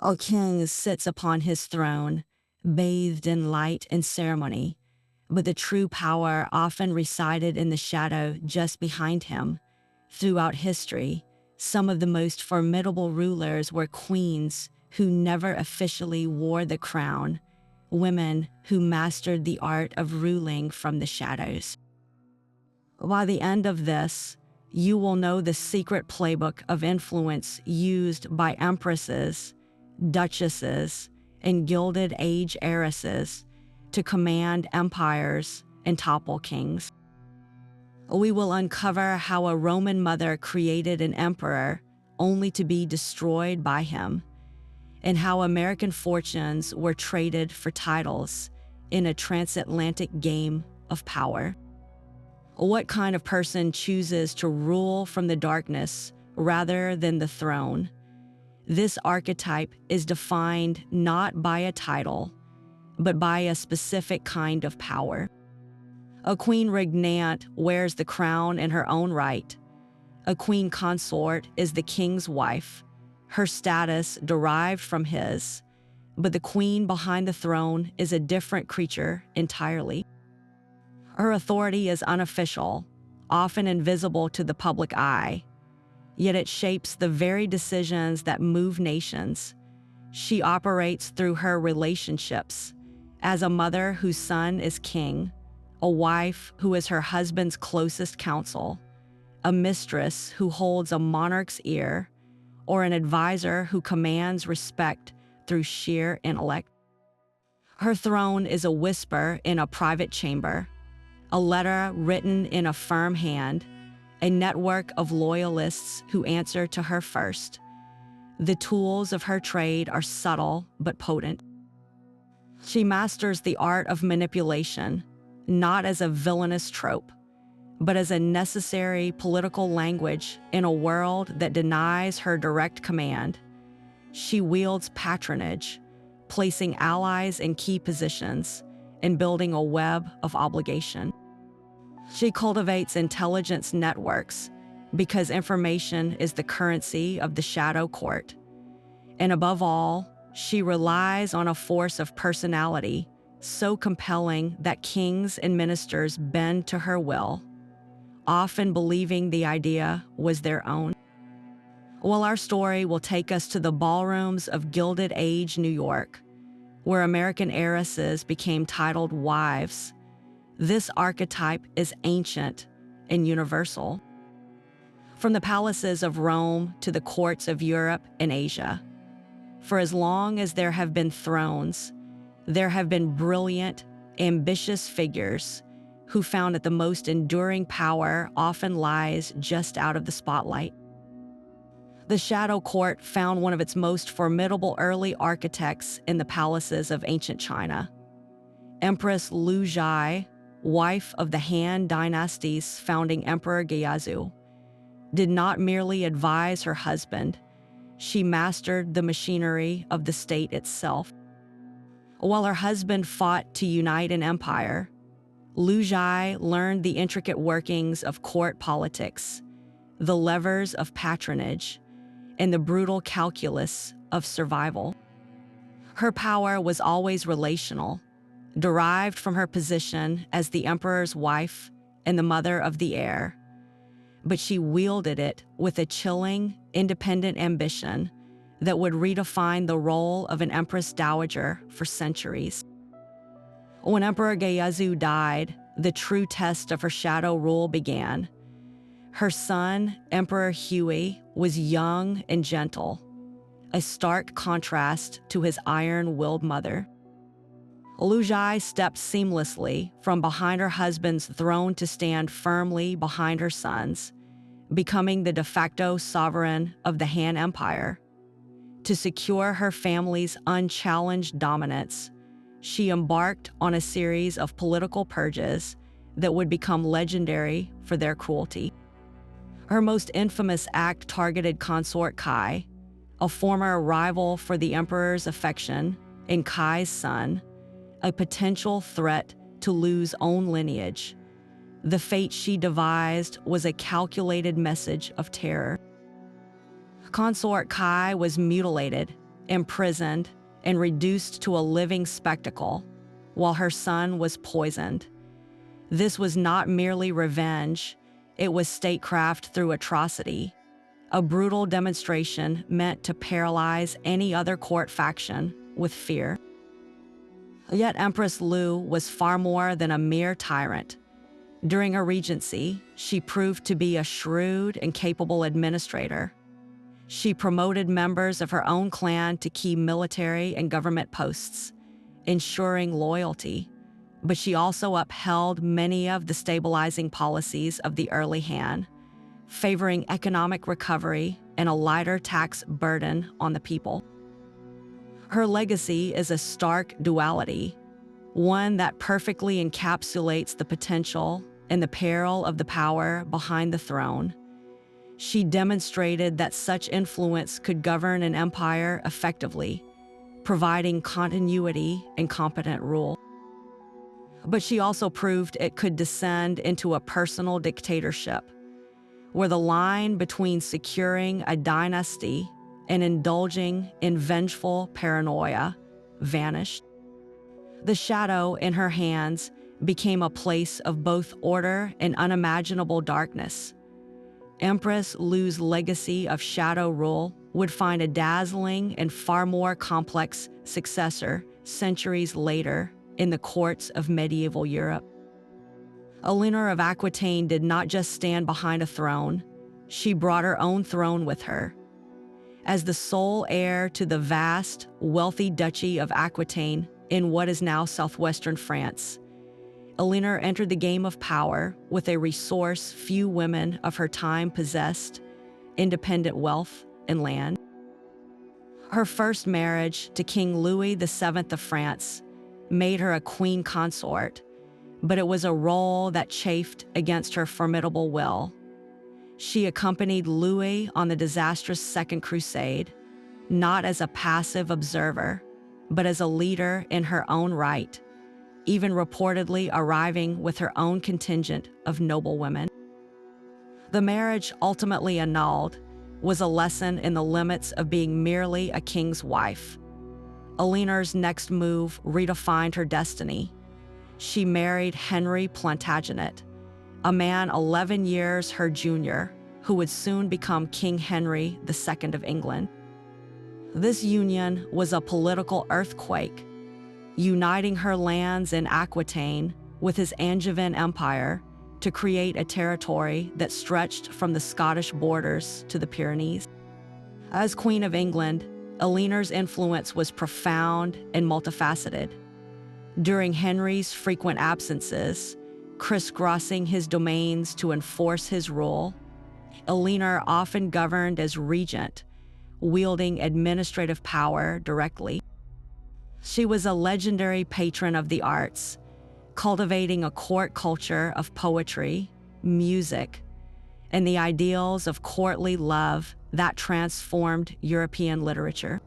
A king sits upon his throne, bathed in light and ceremony, but the true power often resided in the shadow just behind him. Throughout history, some of the most formidable rulers were queens who never officially wore the crown, women who mastered the art of ruling from the shadows. By the end of this, you will know the secret playbook of influence used by empresses, duchesses, and Gilded Age heiresses to command empires and topple kings. We will uncover how a Roman mother created an emperor only to be destroyed by him, and how American fortunes were traded for titles in a transatlantic game of power. What kind of person chooses to rule from the darkness rather than the throne? This archetype is defined not by a title, but by a specific kind of power. A queen regnant wears the crown in her own right. A queen consort is the king's wife, her status derived from his, but the queen behind the throne is a different creature entirely. Her authority is unofficial, often invisible to the public eye, yet it shapes the very decisions that move nations. She operates through her relationships, as a mother whose son is king, a wife who is her husband's closest counsel, a mistress who holds a monarch's ear, or an advisor who commands respect through sheer intellect. Her throne is a whisper in a private chamber, a letter written in a firm hand, a network of loyalists who answer to her first. The tools of her trade are subtle but potent. She masters the art of manipulation, not as a villainous trope, but as a necessary political language in a world that denies her direct command. She wields patronage, placing allies in key positions and building a web of obligation. She cultivates intelligence networks because information is the currency of the shadow court. And above all, she relies on a force of personality so compelling that kings and ministers bend to her will, often believing the idea was their own. Well, our story will take us to the ballrooms of Gilded Age New York, where American heiresses became titled wives. This archetype is ancient and universal. From the palaces of Rome to the courts of Europe and Asia, for as long as there have been thrones, there have been brilliant, ambitious figures who found that the most enduring power often lies just out of the spotlight. The Shadow Court found one of its most formidable early architects in the palaces of ancient China. Empress Lu Jia, wife of the Han Dynasty's founding Emperor Gyazu, did not merely advise her husband, she mastered the machinery of the state itself. While her husband fought to unite an empire, Lu Jia learned the intricate workings of court politics, the levers of patronage, and the brutal calculus of survival. Her power was always relational, derived from her position as the emperor's wife and the mother of the heir, but she wielded it with a chilling, independent ambition that would redefine the role of an empress dowager for centuries. When Emperor Gyazu died, the true test of her shadow rule began. Her son, Emperor Hui, was young and gentle, a stark contrast to his iron-willed mother. Lu Jia stepped seamlessly from behind her husband's throne to stand firmly behind her son's, becoming the de facto sovereign of the Han Empire. To secure her family's unchallenged dominance, she embarked on a series of political purges that would become legendary for their cruelty. Her most infamous act targeted consort Kai, a former rival for the emperor's affection, and Kai's son, a potential threat to Lu's own lineage. The fate she devised was a calculated message of terror. Consort Kai was mutilated, imprisoned, and reduced to a living spectacle, while her son was poisoned. This was not merely revenge, it was statecraft through atrocity, a brutal demonstration meant to paralyze any other court faction with fear. Yet Empress Lu was far more than a mere tyrant. During her regency, she proved to be a shrewd and capable administrator. She promoted members of her own clan to key military and government posts, ensuring loyalty, but she also upheld many of the stabilizing policies of the early Han, favoring economic recovery and a lighter tax burden on the people. Her legacy is a stark duality, one that perfectly encapsulates the potential and the peril of the power behind the throne. She demonstrated that such influence could govern an empire effectively, providing continuity and competent rule. But she also proved it could descend into a personal dictatorship, where the line between securing a dynasty and indulging in vengeful paranoia vanished. The shadow in her hands became a place of both order and unimaginable darkness. Empress Lu's legacy of shadow rule would find a dazzling and far more complex successor centuries later in the courts of medieval Europe. Eleanor of Aquitaine did not just stand behind a throne, she brought her own throne with her. As the sole heir to the vast, wealthy Duchy of Aquitaine in what is now southwestern France, Eleanor entered the game of power with a resource few women of her time possessed: independent wealth and land. Her first marriage to King Louis VII of France made her a queen consort, but it was a role that chafed against her formidable will. She accompanied Louis on the disastrous Second Crusade, not as a passive observer, but as a leader in her own right, even reportedly arriving with her own contingent of noble women. The marriage, ultimately annulled, was a lesson in the limits of being merely a king's wife. Eleanor's next move redefined her destiny. She married Henry Plantagenet, a man 11 years her junior, who would soon become King Henry II of England. This union was a political earthquake, uniting her lands in Aquitaine with his Angevin Empire to create a territory that stretched from the Scottish borders to the Pyrenees. As Queen of England, Eleanor's influence was profound and multifaceted. During Henry's frequent absences, crisscrossing his domains to enforce his rule, Eleanor often governed as regent, wielding administrative power directly. She was a legendary patron of the arts, cultivating a court culture of poetry, music, and the ideals of courtly love that transformed European literature.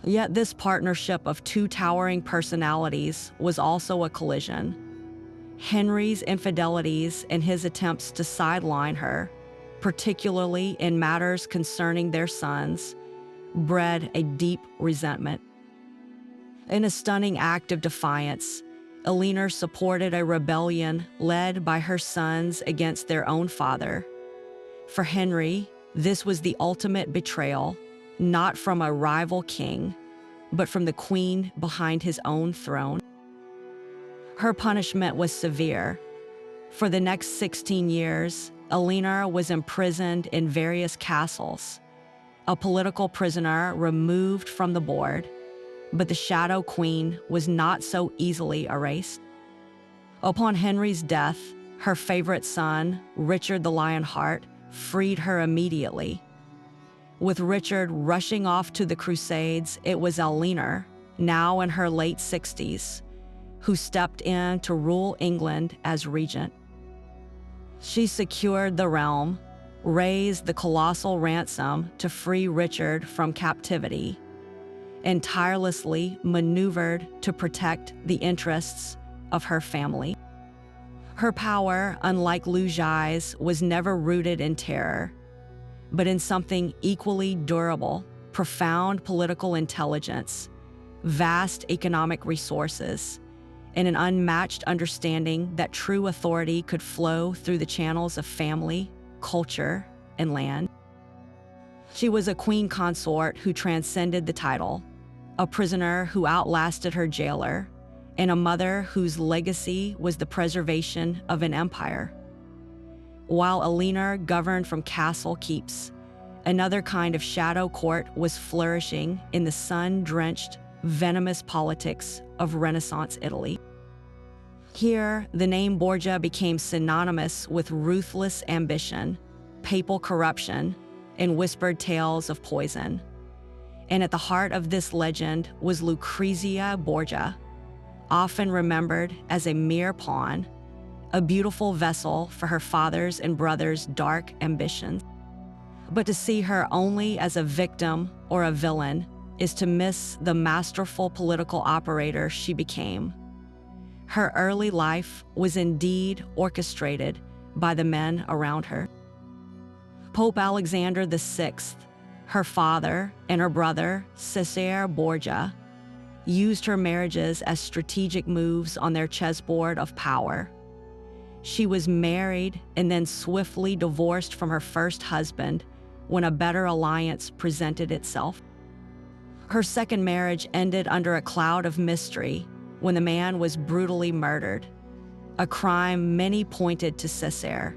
Yet this partnership of two towering personalities was also a collision. Henry's infidelities and his attempts to sideline her, particularly in matters concerning their sons, bred a deep resentment. In a stunning act of defiance, Eleanor supported a rebellion led by her sons against their own father. For Henry, this was the ultimate betrayal, not from a rival king, but from the queen behind his own throne. Her punishment was severe. For the next 16 years, Eleanor was imprisoned in various castles, a political prisoner removed from the board, but the Shadow Queen was not so easily erased. Upon Henry's death, her favorite son, Richard the Lionheart, freed her immediately. With Richard rushing off to the Crusades, it was Eleanor, now in her late 60s, who stepped in to rule England as regent. She secured the realm, raised the colossal ransom to free Richard from captivity, and tirelessly maneuvered to protect the interests of her family. Her power, unlike Lu Jiai's, was never rooted in terror, but in something equally durable: profound political intelligence, vast economic resources, and an unmatched understanding that true authority could flow through the channels of family, culture, and land. She was a queen consort who transcended the title, a prisoner who outlasted her jailer, and a mother whose legacy was the preservation of an empire. While Elinor governed from castle keeps, another kind of shadow court was flourishing in the sun-drenched, venomous politics of Renaissance Italy. Here, the name Borgia became synonymous with ruthless ambition, papal corruption, and whispered tales of poison. And at the heart of this legend was Lucrezia Borgia, often remembered as a mere pawn, a beautiful vessel for her father's and brother's dark ambitions. But to see her only as a victim or a villain is to miss the masterful political operator she became. Her early life was indeed orchestrated by the men around her. Pope Alexander VI, her father, and her brother, Cesare Borgia, used her marriages as strategic moves on their chessboard of power. She was married and then swiftly divorced from her first husband when a better alliance presented itself. Her second marriage ended under a cloud of mystery when the man was brutally murdered, a crime many pointed to Cesare.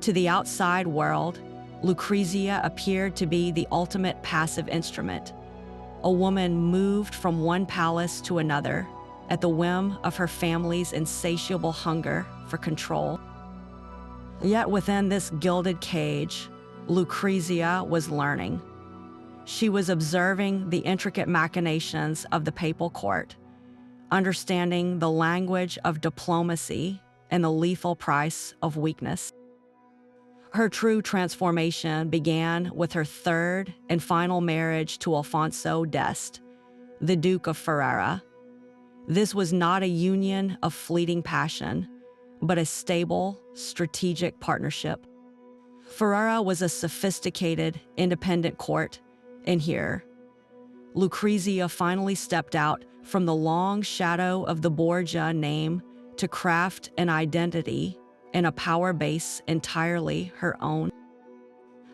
To the outside world, Lucrezia appeared to be the ultimate passive instrument, a woman moved from one palace to another at the whim of her family's insatiable hunger for control. Yet within this gilded cage, Lucrezia was learning. She was observing the intricate machinations of the papal court, understanding the language of diplomacy and the lethal price of weakness. Her true transformation began with her third and final marriage to Alfonso d'Este, the Duke of Ferrara. This was not a union of fleeting passion, but a stable, strategic partnership. Ferrara was a sophisticated, independent court, and here, Lucrezia finally stepped out from the long shadow of the Borgia name to craft an identity and a power base entirely her own.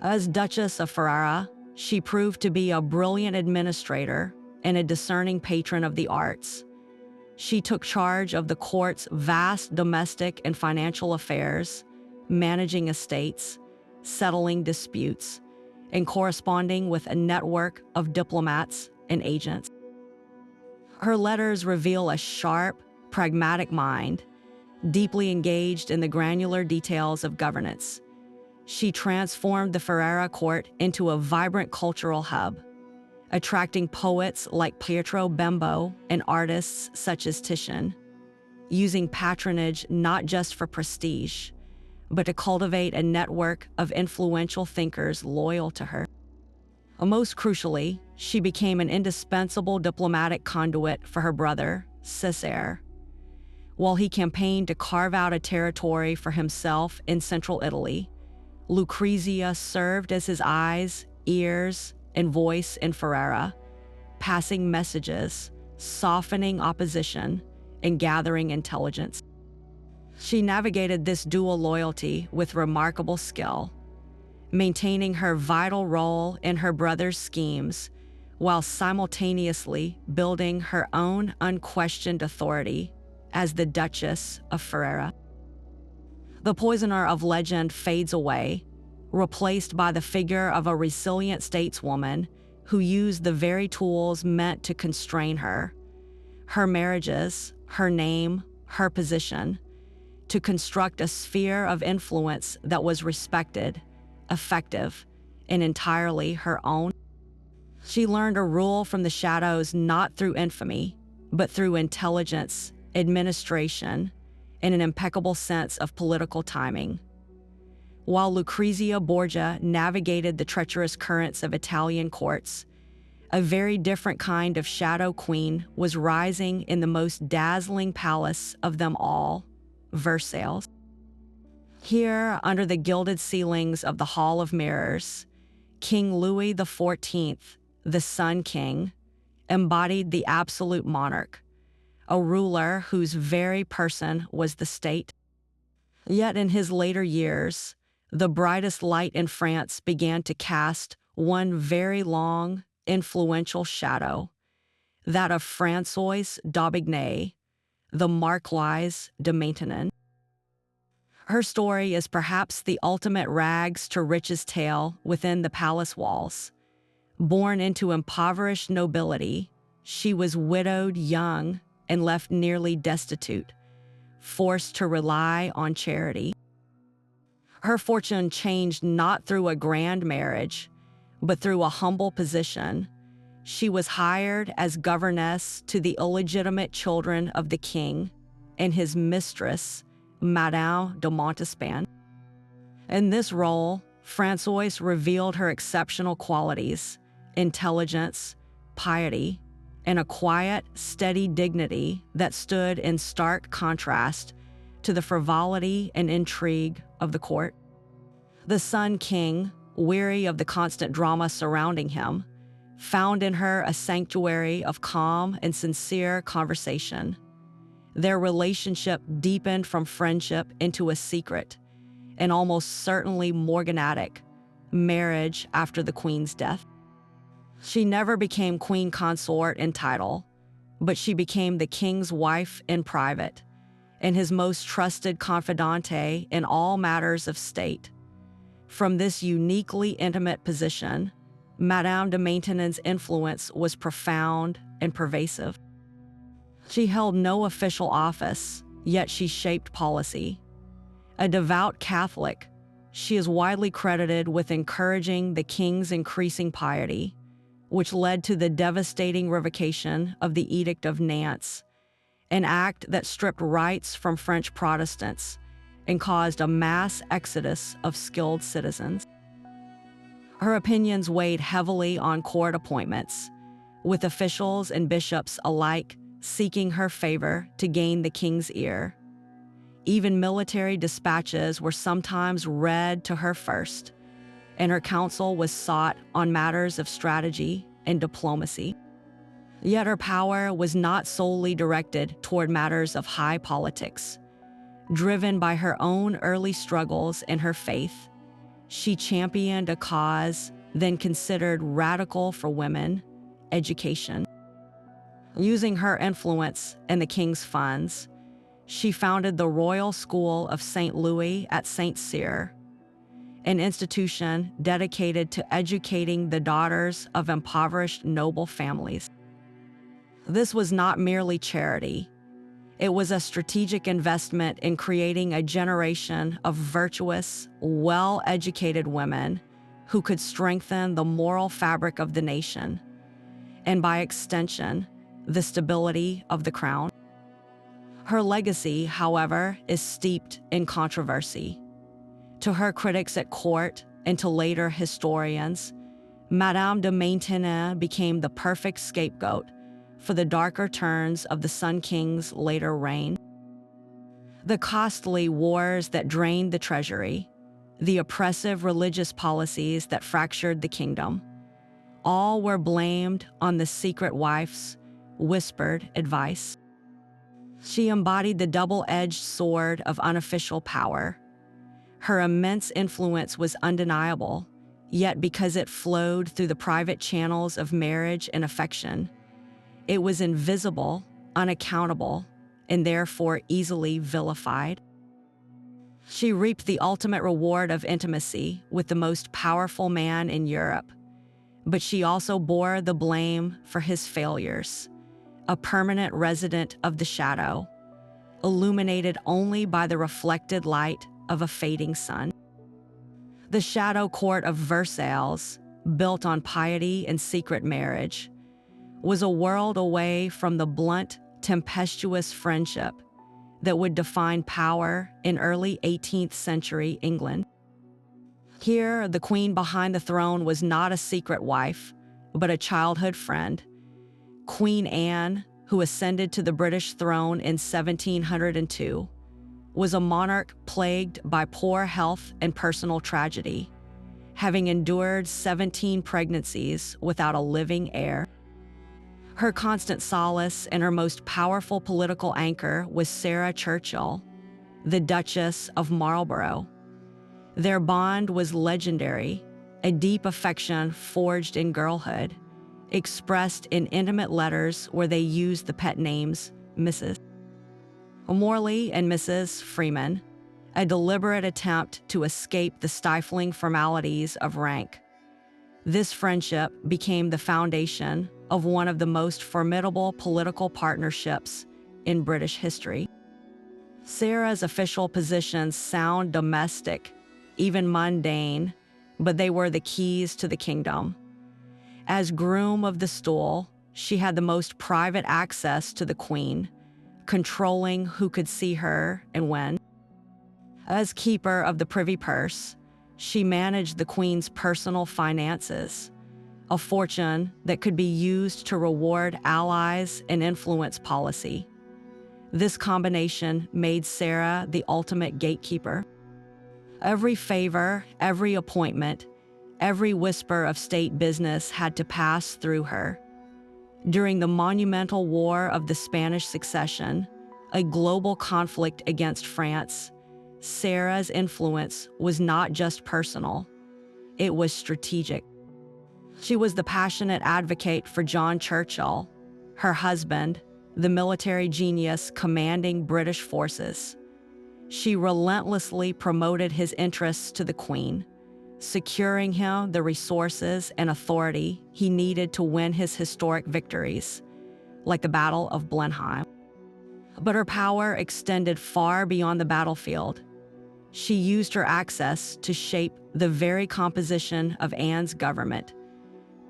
As Duchess of Ferrara, she proved to be a brilliant administrator and a discerning patron of the arts. She took charge of the court's vast domestic and financial affairs, managing estates, settling disputes, and corresponding with a network of diplomats and agents. Her letters reveal a sharp, pragmatic mind, deeply engaged in the granular details of governance. She transformed the Ferrara court into a vibrant cultural hub, attracting poets like Pietro Bembo and artists such as Titian, using patronage not just for prestige, but to cultivate a network of influential thinkers loyal to her. Most crucially, she became an indispensable diplomatic conduit for her brother, Cesare. While he campaigned to carve out a territory for himself in central Italy, Lucrezia served as his eyes, ears, and voice in Ferrara, passing messages, softening opposition, and gathering intelligence. She navigated this dual loyalty with remarkable skill, maintaining her vital role in her brother's schemes while simultaneously building her own unquestioned authority as the Duchess of Ferrara. The poisoner of legend fades away, replaced by the figure of a resilient stateswoman who used the very tools meant to constrain her, her marriages, her name, her position, to construct a sphere of influence that was respected, effective, and entirely her own. She learned to rule from the shadows not through infamy, but through intelligence, administration, and an impeccable sense of political timing. While Lucrezia Borgia navigated the treacherous currents of Italian courts, a very different kind of shadow queen was rising in the most dazzling palace of them all, Versailles. Here, under the gilded ceilings of the Hall of Mirrors, King Louis XIV, the Sun King, embodied the absolute monarch, a ruler whose very person was the state. Yet in his later years, the brightest light in France began to cast one very long, influential shadow, that of Françoise d'Aubigné, the Marquise de Maintenon. Her story is perhaps the ultimate rags to riches tale within the palace walls. Born into impoverished nobility, she was widowed young and left nearly destitute, forced to rely on charity. Her fortune changed not through a grand marriage, but through a humble position. She was hired as governess to the illegitimate children of the king and his mistress, Madame de Montespan. In this role, Françoise revealed her exceptional qualities, intelligence, piety, and a quiet, steady dignity that stood in stark contrast to the frivolity and intrigue of the court. The Sun King, weary of the constant drama surrounding him, found in her a sanctuary of calm and sincere conversation. Their relationship deepened from friendship into a secret, and almost certainly morganatic, marriage after the queen's death. She never became queen consort in title, but she became the king's wife in private, and his most trusted confidante in all matters of state. From this uniquely intimate position, Madame de Maintenon's influence was profound and pervasive. She held no official office, yet she shaped policy. A devout Catholic, she is widely credited with encouraging the king's increasing piety, which led to the devastating revocation of the Edict of Nantes, an act that stripped rights from French Protestants and caused a mass exodus of skilled citizens. Her opinions weighed heavily on court appointments, with officials and bishops alike seeking her favor to gain the king's ear. Even military dispatches were sometimes read to her first, and her counsel was sought on matters of strategy and diplomacy. Yet her power was not solely directed toward matters of high politics. Driven by her own early struggles in her faith, she championed a cause then considered radical for women: education. Using her influence and the king's funds, she founded the Royal School of St. Louis at St. Cyr, an institution dedicated to educating the daughters of impoverished noble families. This was not merely charity. It was a strategic investment in creating a generation of virtuous, well-educated women who could strengthen the moral fabric of the nation, and by extension, the stability of the crown. Her legacy, however, is steeped in controversy. To her critics at court and to later historians, Madame de Maintenon became the perfect scapegoat for the darker turns of the Sun King's later reign. The costly wars that drained the treasury, the oppressive religious policies that fractured the kingdom, all were blamed on the secret wife's whispered advice. She embodied the double-edged sword of unofficial power. Her immense influence was undeniable, yet because it flowed through the private channels of marriage and affection, it was invisible, unaccountable, and therefore easily vilified. She reaped the ultimate reward of intimacy with the most powerful man in Europe, but she also bore the blame for his failures, a permanent resident of the shadow, illuminated only by the reflected light of a fading sun. The shadow court of Versailles, built on piety and secret marriage, was a world away from the blunt, tempestuous friendship that would define power in early 18th century England. Here, the queen behind the throne was not a secret wife, but a childhood friend. Queen Anne, who ascended to the British throne in 1702, was a monarch plagued by poor health and personal tragedy. having endured 17 pregnancies without a living heir. Her constant solace and her most powerful political anchor was Sarah Churchill, the Duchess of Marlborough. Their bond was legendary, a deep affection forged in girlhood, expressed in intimate letters where they used the pet names Mrs. Morley and Mrs. Freeman, a deliberate attempt to escape the stifling formalities of rank. This friendship became the foundation of one of the most formidable political partnerships in British history. Sarah's official positions sound domestic, even mundane, but they were the keys to the kingdom. As groom of the stool, she had the most private access to the Queen, controlling who could see her and when. As keeper of the privy purse, she managed the Queen's personal finances, a fortune that could be used to reward allies and influence policy. This combination made Sarah the ultimate gatekeeper. Every favor, every appointment, every whisper of state business had to pass through her. During the monumental War of the Spanish Succession, a global conflict against France, Sarah's influence was not just personal, it was strategic. She was the passionate advocate for John Churchill, her husband, the military genius commanding British forces. She relentlessly promoted his interests to the Queen, securing him the resources and authority he needed to win his historic victories, like the Battle of Blenheim. But her power extended far beyond the battlefield. She used her access to shape the very composition of Anne's government,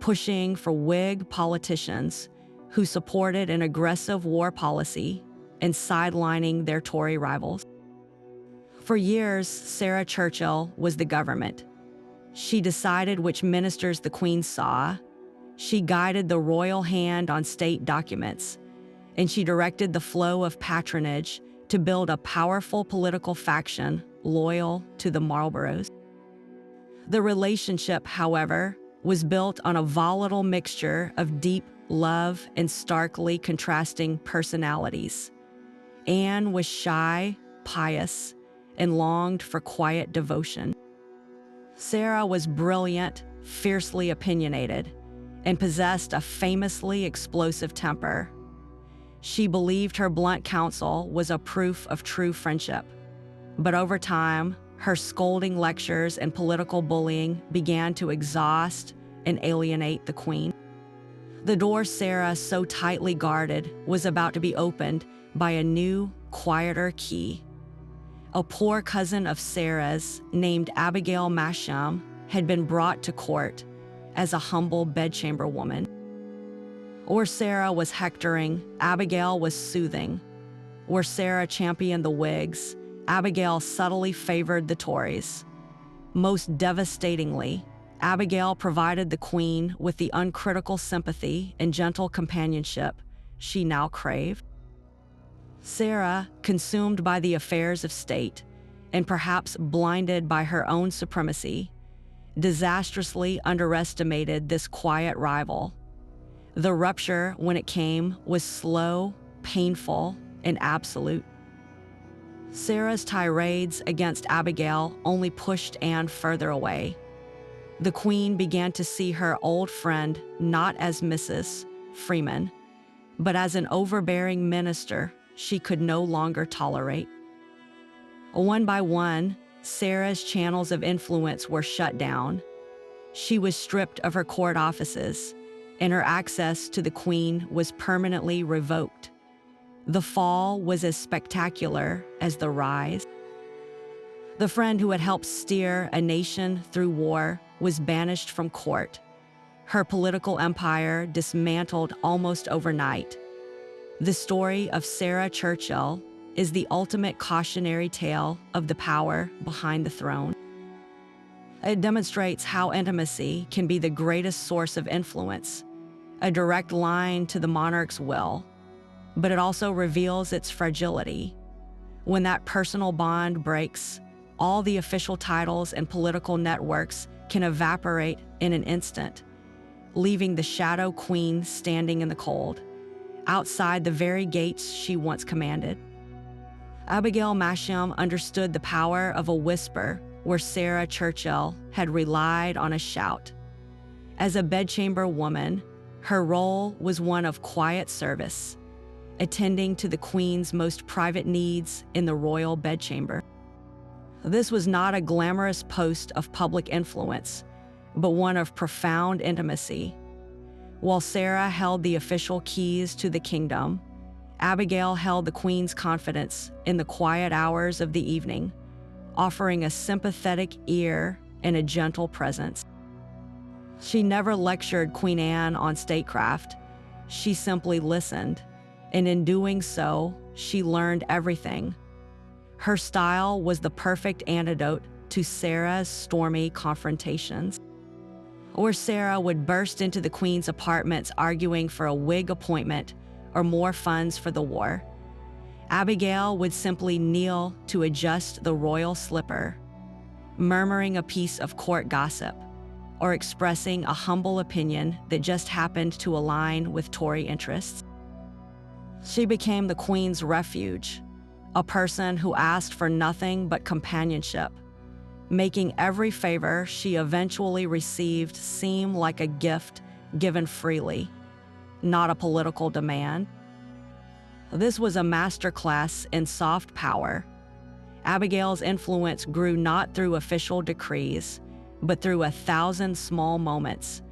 pushing for Whig politicians who supported an aggressive war policy and sidelining their Tory rivals. For years, Sarah Churchill was the government. She decided which ministers the Queen saw, she guided the royal hand on state documents, and she directed the flow of patronage to build a powerful political faction loyal to the Marlboroughs. The relationship, however, was built on a volatile mixture of deep love and starkly contrasting personalities. Anne was shy, pious, and longed for quiet devotion. Sarah was brilliant, fiercely opinionated, and possessed a famously explosive temper. She believed her blunt counsel was a proof of true friendship. But over time, her scolding lectures and political bullying began to exhaust and alienate the Queen. The door Sarah so tightly guarded was about to be opened by a new, quieter key. A poor cousin of Sarah's, named Abigail Masham, had been brought to court as a humble bedchamber woman. Where Sarah was hectoring, Abigail was soothing. Where Sarah championed the Whigs, Abigail subtly favored the Tories. Most devastatingly, Abigail provided the Queen with the uncritical sympathy and gentle companionship she now craved. Sarah, consumed by the affairs of state, and perhaps blinded by her own supremacy, disastrously underestimated this quiet rival. The rupture, when it came, was slow, painful, and absolute. Sarah's tirades against Abigail only pushed Anne further away. The Queen began to see her old friend not as Mrs. Freeman, but as an overbearing minister she could no longer tolerate. One by one, Sarah's channels of influence were shut down. She was stripped of her court offices, and her access to the Queen was permanently revoked. The fall was as spectacular as the rise. The friend who had helped steer a nation through war was banished from court. Her political empire dismantled almost overnight. The story of Sarah Churchill is the ultimate cautionary tale of the power behind the throne. It demonstrates how intimacy can be the greatest source of influence, a direct line to the monarch's will, but it also reveals its fragility. When that personal bond breaks, all the official titles and political networks can evaporate in an instant, leaving the shadow queen standing in the cold, outside the very gates she once commanded. Abigail Masham understood the power of a whisper where Sarah Churchill had relied on a shout. As a bedchamber woman, her role was one of quiet service, attending to the queen's most private needs in the royal bedchamber. This was not a glamorous post of public influence, but one of profound intimacy. While Sarah held the official keys to the kingdom, Abigail held the queen's confidence in the quiet hours of the evening, offering a sympathetic ear and a gentle presence. She never lectured Queen Anne on statecraft. She simply listened, and in doing so, she learned everything. Her style was the perfect antidote to Sarah's stormy confrontations. Or Sarah would burst into the queen's apartments arguing for a wig appointment or more funds for the war. Abigail would simply kneel to adjust the royal slipper, murmuring a piece of court gossip or expressing a humble opinion that just happened to align with Tory interests. She became the queen's refuge, a person who asked for nothing but companionship, making every favor she eventually received seem like a gift given freely, not a political demand. This was a masterclass in soft power. Abigail's influence grew not through official decrees, but through 1,000 small moments.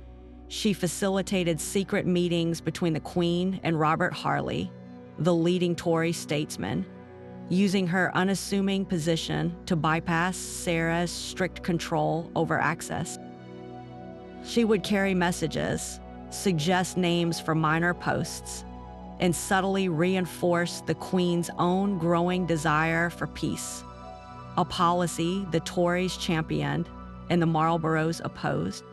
She facilitated secret meetings between the Queen and Robert Harley, the leading Tory statesman, using her unassuming position to bypass Sarah's strict control over access. She would carry messages, suggest names for minor posts, and subtly reinforce the Queen's own growing desire for peace, a policy the Tories championed and the Marlboroughs opposed.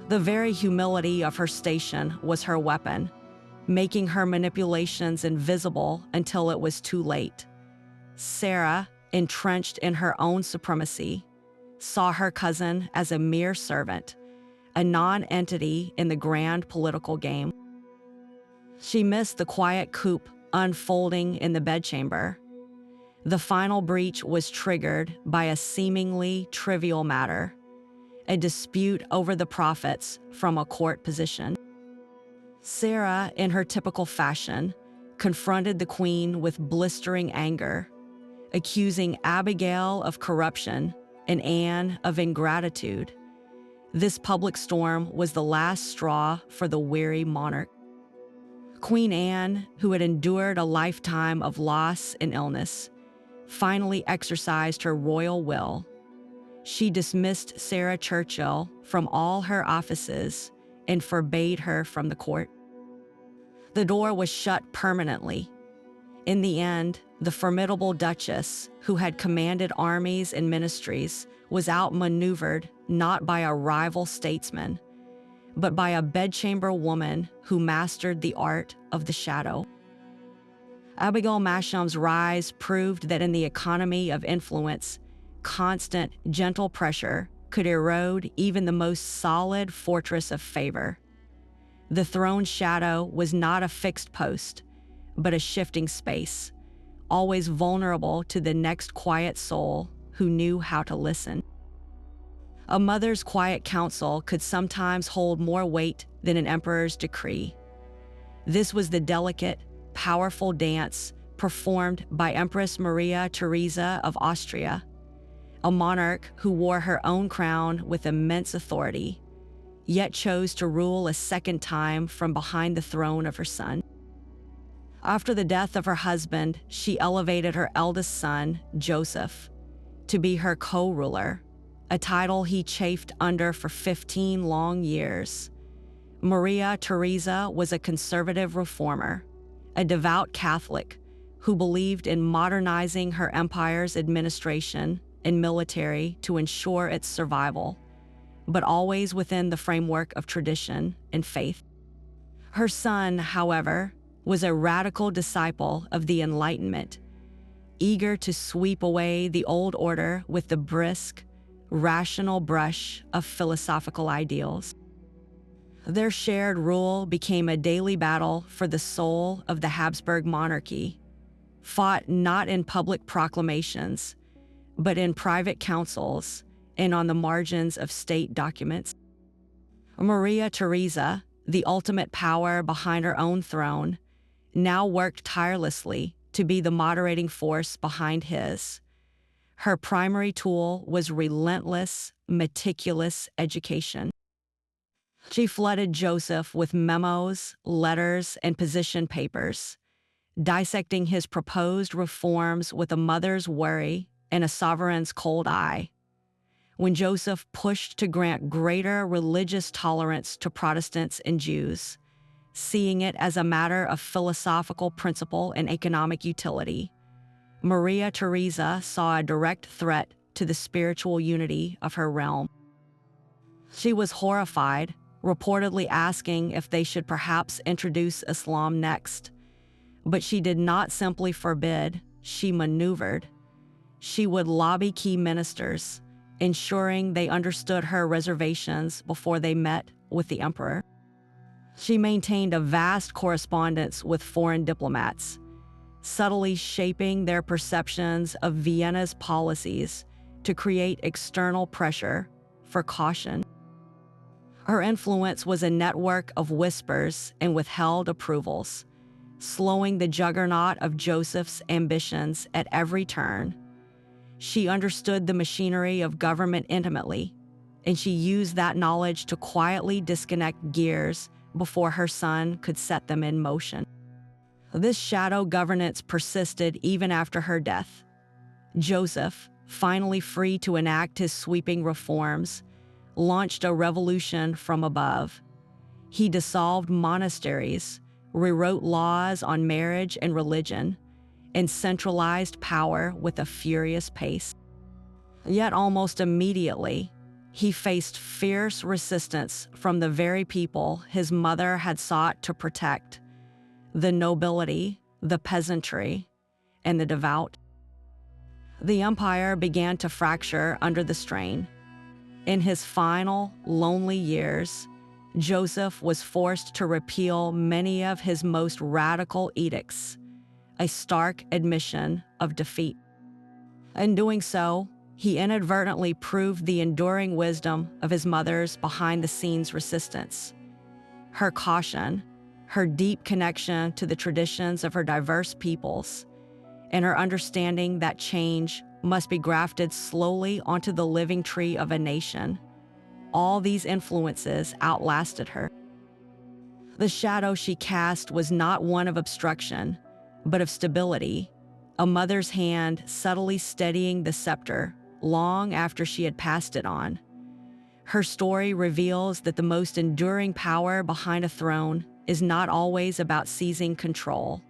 The very humility of her station was her weapon, making her manipulations invisible until it was too late. Sarah, entrenched in her own supremacy, saw her cousin as a mere servant, a non-entity in the grand political game. She missed the quiet coup unfolding in the bedchamber. The final breach was triggered by a seemingly trivial matter, a dispute over the profits from a court position. Sarah, in her typical fashion, confronted the Queen with blistering anger, accusing Abigail of corruption and Anne of ingratitude. This public storm was the last straw for the weary monarch. Queen Anne, who had endured a lifetime of loss and illness, finally exercised her royal will. She dismissed Sarah Churchill from all her offices and forbade her from the court. The door was shut permanently. In the end, the formidable Duchess, who had commanded armies and ministries, was outmaneuvered not by a rival statesman, but by a bedchamber woman who mastered the art of the shadow. Abigail Masham's rise proved that in the economy of influence, constant, gentle pressure could erode even the most solid fortress of favor. The throne's shadow was not a fixed post, but a shifting space, always vulnerable to the next quiet soul who knew how to listen. A mother's quiet counsel could sometimes hold more weight than an emperor's decree. This was the delicate, powerful dance performed by Empress Maria Theresa of Austria, a monarch who wore her own crown with immense authority, yet chose to rule a second time from behind the throne of her son. After the death of her husband, she elevated her eldest son, Joseph, to be her co-ruler, a title he chafed under for 15 long years. Maria Theresa was a conservative reformer, a devout Catholic who believed in modernizing her empire's administration and military to ensure its survival, but always within the framework of tradition and faith. Her son, however, was a radical disciple of the Enlightenment, eager to sweep away the old order with the brisk, rational brush of philosophical ideals. Their shared rule became a daily battle for the soul of the Habsburg monarchy, fought not in public proclamations, but in private councils and on the margins of state documents. Maria Theresa, the ultimate power behind her own throne, now worked tirelessly to be the moderating force behind his. Her primary tool was relentless, meticulous education. She flooded Joseph with memos, letters, and position papers, dissecting his proposed reforms with a mother's worry and a sovereign's cold eye. When Joseph pushed to grant greater religious tolerance to Protestants and Jews, seeing it as a matter of philosophical principle and economic utility, Maria Theresa saw a direct threat to the spiritual unity of her realm. She was horrified, reportedly asking if they should perhaps introduce Islam next. But she did not simply forbid, she maneuvered. She would lobby key ministers, ensuring they understood her reservations before they met with the emperor. She maintained a vast correspondence with foreign diplomats, subtly shaping their perceptions of Vienna's policies to create external pressure for caution. Her influence was a network of whispers and withheld approvals, slowing the juggernaut of Joseph's ambitions at every turn. She understood the machinery of government intimately, and she used that knowledge to quietly disconnect gears before her son could set them in motion. This shadow governance persisted even after her death. Joseph, finally free to enact his sweeping reforms, launched a revolution from above. He dissolved monasteries, rewrote laws on marriage and religion, and centralized power with a furious pace. Yet almost immediately, he faced fierce resistance from the very people his mother had sought to protect: the nobility, the peasantry, and the devout. The empire began to fracture under the strain. In his final, lonely years, Joseph was forced to repeal many of his most radical edicts, a stark admission of defeat. In doing so, he inadvertently proved the enduring wisdom of his mother's behind-the-scenes resistance. Her caution, her deep connection to the traditions of her diverse peoples, and her understanding that change must be grafted slowly onto the living tree of a nation. All these influences outlasted her. The shadow she cast was not one of obstruction, but of stability, a mother's hand subtly steadying the scepter long after she had passed it on. Her story reveals that the most enduring power behind a throne is not always about seizing control,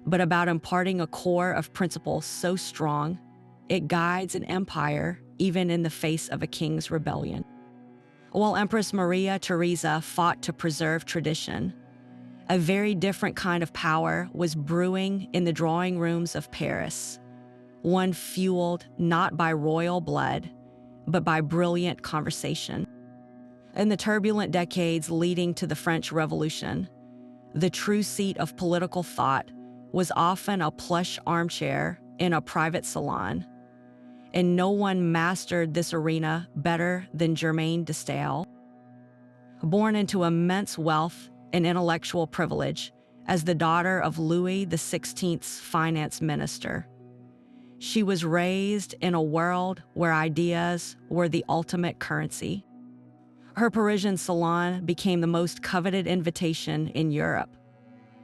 but about imparting a core of principles so strong it guides an empire even in the face of a king's rebellion. While Empress Maria Theresa fought to preserve tradition, a very different kind of power was brewing in the drawing rooms of Paris, one fueled not by royal blood, but by brilliant conversation. In the turbulent decades leading to the French Revolution, the true seat of political thought was often a plush armchair in a private salon, and no one mastered this arena better than Germaine de Staël. Born into immense wealth and intellectual privilege as the daughter of Louis XVI's finance minister, she was raised in a world where ideas were the ultimate currency. Her Parisian salon became the most coveted invitation in Europe,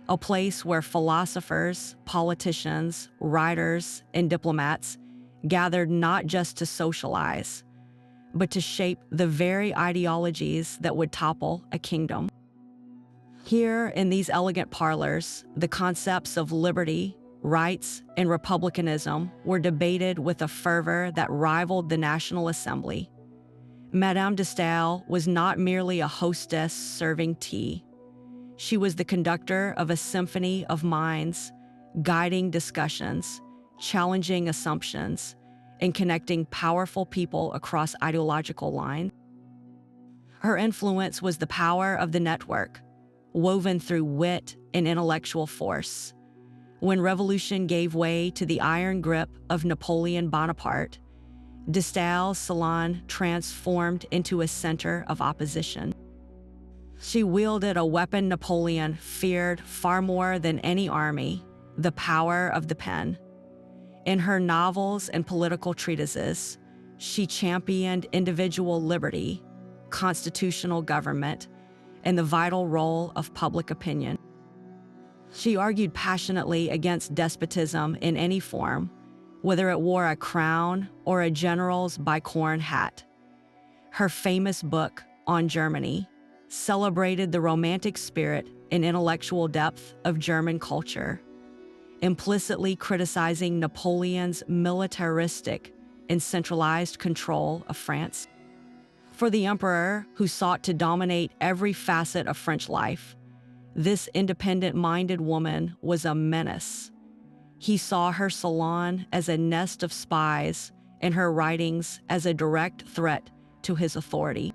a place where philosophers, politicians, writers, and diplomats gathered not just to socialize, but to shape the very ideologies that would topple a kingdom. Here, in these elegant parlors, the concepts of liberty, rights, and republicanism were debated with a fervor that rivaled the National Assembly. Madame de Staël was not merely a hostess serving tea. She was the conductor of a symphony of minds, guiding discussions, challenging assumptions, in connecting powerful people across ideological lines. Her influence was the power of the network, woven through wit and intellectual force. When revolution gave way to the iron grip of Napoleon Bonaparte, de Staël's salon transformed into a center of opposition. She wielded a weapon Napoleon feared far more than any army: the power of the pen. In her novels and political treatises, she championed individual liberty, constitutional government, and the vital role of public opinion. She argued passionately against despotism in any form, whether it wore a crown or a general's bicorn hat. Her famous book, On Germany, celebrated the romantic spirit and intellectual depth of German culture, implicitly criticizing Napoleon's militaristic and centralized control of France. For the emperor, who sought to dominate every facet of French life, this independent-minded woman was a menace. He saw her salon as a nest of spies and her writings as a direct threat to his authority.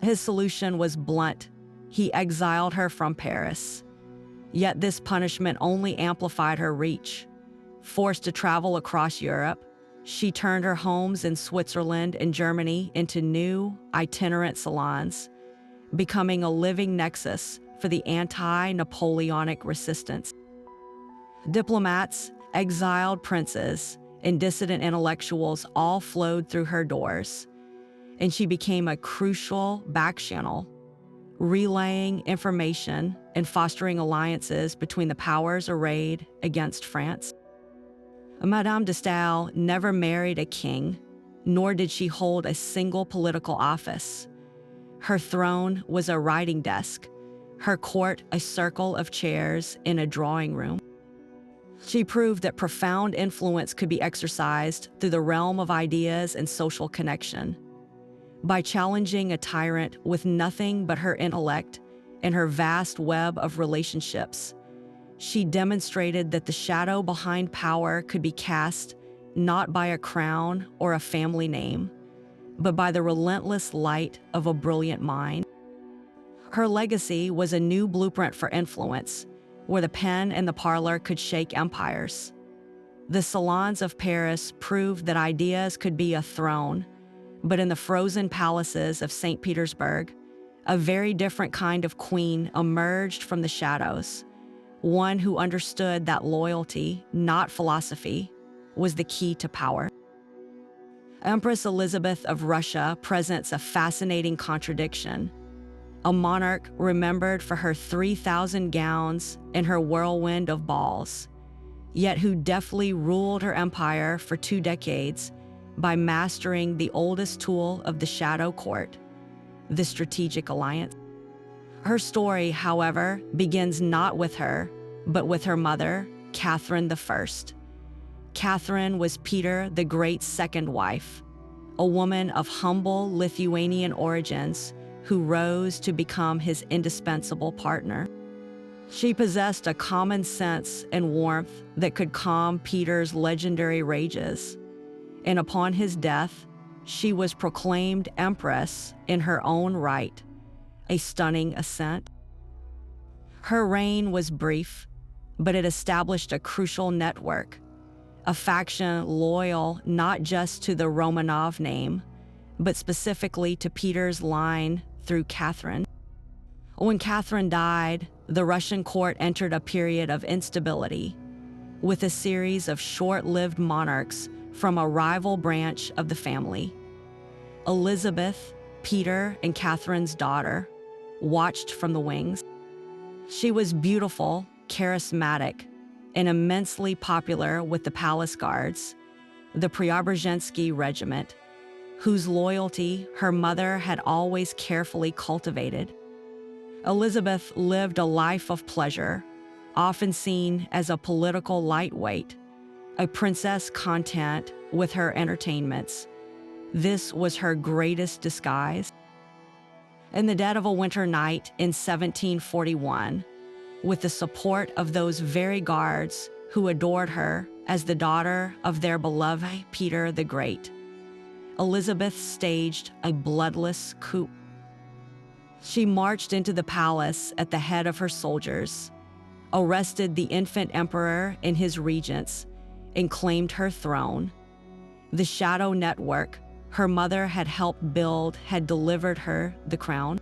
His solution was blunt. He exiled her from Paris. Yet this punishment only amplified her reach. Forced to travel across Europe, she turned her homes in Switzerland and Germany into new, itinerant salons, becoming a living nexus for the anti-Napoleonic resistance. Diplomats, exiled princes, and dissident intellectuals all flowed through her doors, and she became a crucial back channel, relaying information and fostering alliances between the powers arrayed against France. Madame de Staël never married a king, nor did she hold a single political office. Her throne was a writing desk, her court a circle of chairs in a drawing room. She proved that profound influence could be exercised through the realm of ideas and social connection. By challenging a tyrant with nothing but her intellect and her vast web of relationships, she demonstrated that the shadow behind power could be cast not by a crown or a family name, but by the relentless light of a brilliant mind. Her legacy was a new blueprint for influence, where the pen and the parlor could shake empires. The salons of Paris proved that ideas could be a throne, but in the frozen palaces of St. Petersburg, a very different kind of queen emerged from the shadows, one who understood that loyalty, not philosophy, was the key to power. Empress Elizabeth of Russia presents a fascinating contradiction. A monarch remembered for her 3,000 gowns and her whirlwind of balls, yet who deftly ruled her empire for 2 decades by mastering the oldest tool of the shadow court, the strategic alliance. Her story, however, begins not with her, but with her mother, Catherine I. Catherine was Peter the Great's second wife, a woman of humble Lithuanian origins who rose to become his indispensable partner. She possessed a common sense and warmth that could calm Peter's legendary rages, and upon his death, she was proclaimed empress in her own right, a stunning ascent. Her reign was brief, but it established a crucial network, a faction loyal not just to the Romanov name, but specifically to Peter's line through Catherine. When Catherine died, the Russian court entered a period of instability, with a series of short-lived monarchs from a rival branch of the family. Elizabeth, Peter and Catherine's daughter, watched from the wings. She was beautiful, charismatic, and immensely popular with the palace guards, the Preobrazhensky regiment, whose loyalty her mother had always carefully cultivated. Elizabeth lived a life of pleasure, often seen as a political lightweight, a princess content with her entertainments. This was her greatest disguise. In the dead of a winter night in 1741, with the support of those very guards who adored her as the daughter of their beloved Peter the Great. Elizabeth staged a bloodless coup. She marched into the palace at the head of her soldiers, arrested the infant emperor and his regents, and claimed her throne. The shadow network her mother had helped build had delivered her the crown.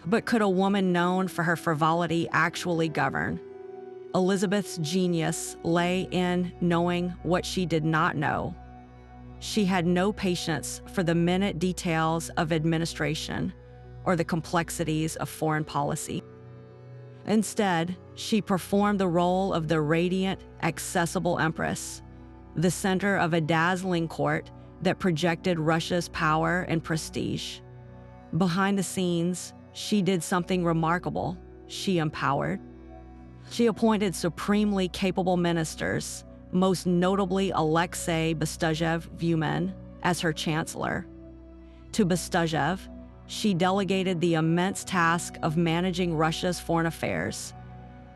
But could a woman known for her frivolity actually govern? Elizabeth's genius lay in knowing what she did not know. She had no patience for the minute details of administration or the complexities of foreign policy. Instead, she performed the role of the radiant, accessible empress, the center of a dazzling court that projected Russia's power and prestige. Behind the scenes, she did something remarkable. She empowered. She appointed supremely capable ministers, most notably Alexei Bestuzhev-Vuman as her chancellor. To Bestuzhev, she delegated the immense task of managing Russia's foreign affairs,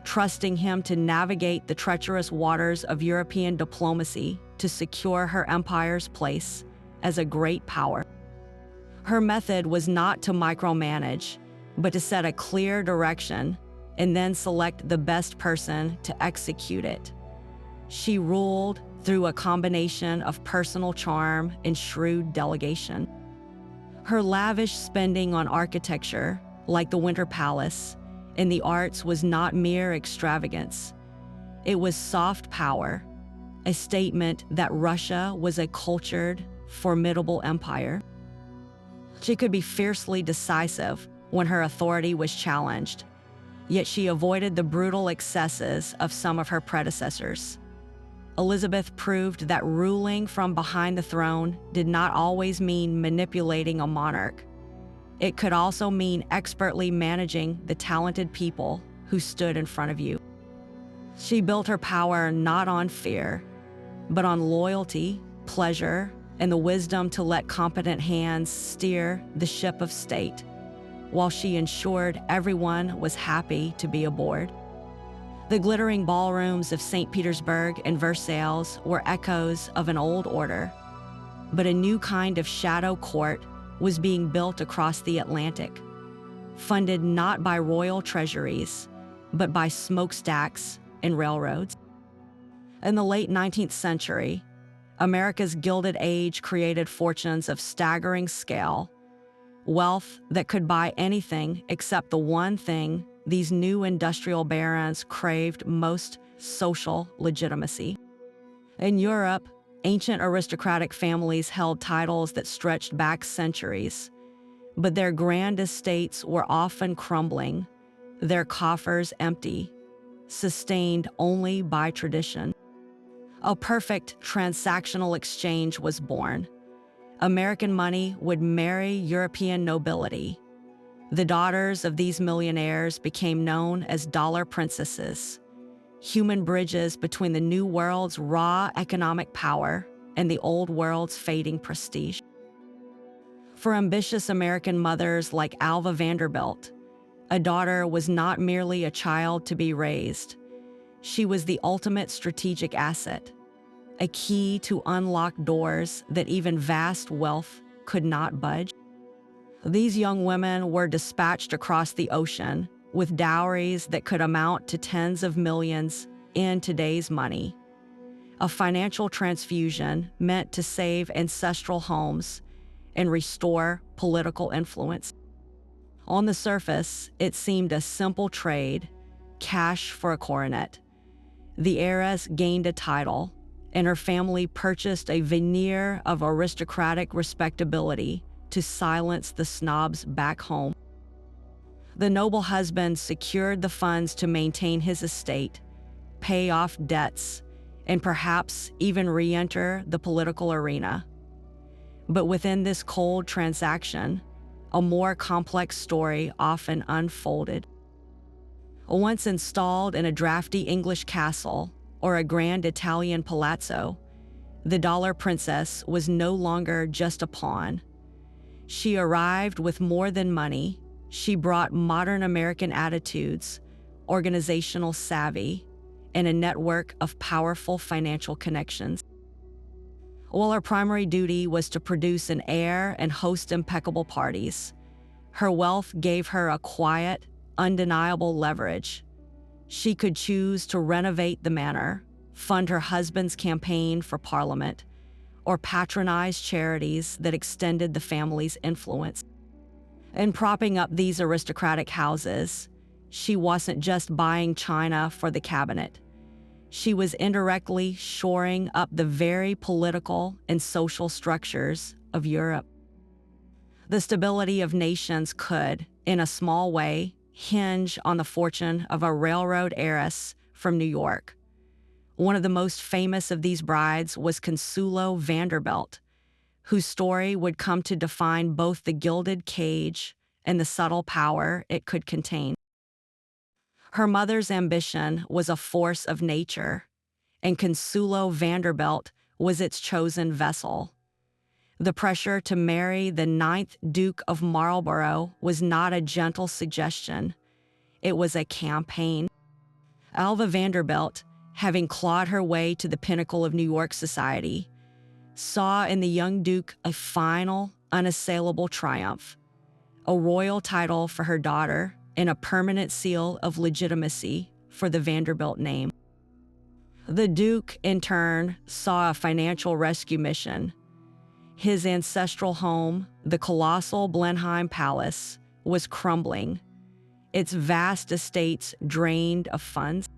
trusting him to navigate the treacherous waters of European diplomacy to secure her empire's place as a great power. Her method was not to micromanage, but to set a clear direction and then select the best person to execute it. She ruled through a combination of personal charm and shrewd delegation. Her lavish spending on architecture, like the Winter Palace, and the arts was not mere extravagance. It was soft power, a statement that Russia was a cultured, formidable empire. She could be fiercely decisive when her authority was challenged, yet she avoided the brutal excesses of some of her predecessors. Elizabeth proved that ruling from behind the throne did not always mean manipulating a monarch. It could also mean expertly managing the talented people who stood in front of you. She built her power not on fear, but on loyalty, pleasure, and the wisdom to let competent hands steer the ship of state, while she ensured everyone was happy to be aboard. The glittering ballrooms of St. Petersburg and Versailles were echoes of an old order, but a new kind of shadow court was being built across the Atlantic, funded not by royal treasuries, but by smokestacks and railroads. In the late 19th century, America's Gilded Age created fortunes of staggering scale, wealth that could buy anything except the one thing these new industrial barons craved most: social legitimacy. In Europe, ancient aristocratic families held titles that stretched back centuries, but their grand estates were often crumbling, their coffers empty, sustained only by tradition. A perfect transactional exchange was born. American money would marry European nobility. The daughters of these millionaires became known as dollar princesses, human bridges between the new world's raw economic power and the old world's fading prestige. For ambitious American mothers like Alva Vanderbilt, a daughter was not merely a child to be raised. She was the ultimate strategic asset, a key to unlock doors that even vast wealth could not budge. These young women were dispatched across the ocean with dowries that could amount to tens of millions in today's money. A financial transfusion meant to save ancestral homes and restore political influence. On the surface, it seemed a simple trade, cash for a coronet. The heiress gained a title, and her family purchased a veneer of aristocratic respectability to silence the snobs back home. The noble husband secured the funds to maintain his estate, pay off debts, and perhaps even re-enter the political arena. But within this cold transaction, a more complex story often unfolded. Once installed in a drafty English castle or a grand Italian palazzo, the dollar princess was no longer just a pawn. She arrived with more than money. She brought modern American attitudes, organizational savvy, and a network of powerful financial connections. While her primary duty was to produce an heir and host impeccable parties, her wealth gave her a quiet, undeniable leverage. She could choose to renovate the manor, fund her husband's campaign for parliament, or patronize charities that extended the family's influence. In propping up these aristocratic houses, she wasn't just buying china for the cabinet. She was indirectly shoring up the very political and social structures of Europe. The stability of nations could, in a small way, hinge on the fortune of a railroad heiress from New York. One of the most famous of these brides was Consuelo Vanderbilt, whose story would come to define both the gilded cage and the subtle power it could contain. Her mother's ambition was a force of nature, and Consuelo Vanderbilt was its chosen vessel. The pressure to marry the 9th Duke of Marlborough was not a gentle suggestion. It was a campaign. Alva Vanderbilt, having clawed her way to the pinnacle of New York society, saw in the young Duke a final, unassailable triumph, a royal title for her daughter, and a permanent seal of legitimacy for the Vanderbilt name. The Duke, in turn, saw a financial rescue mission. His ancestral home, the colossal Blenheim Palace, was crumbling, its vast estates drained of funds.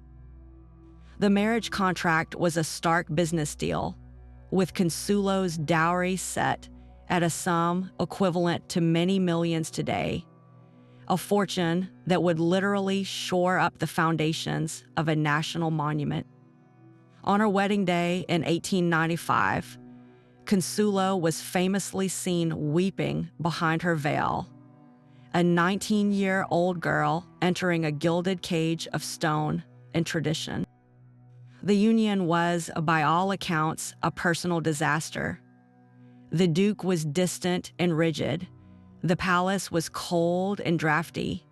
The marriage contract was a stark business deal, with Consuelo's dowry set at a sum equivalent to many millions today, a fortune that would literally shore up the foundations of a national monument. On her wedding day in 1895, Consuelo was famously seen weeping behind her veil, a 19-year-old girl entering a gilded cage of stone and tradition. The union was, by all accounts, a personal disaster. The Duke was distant and rigid, the palace was cold and drafty,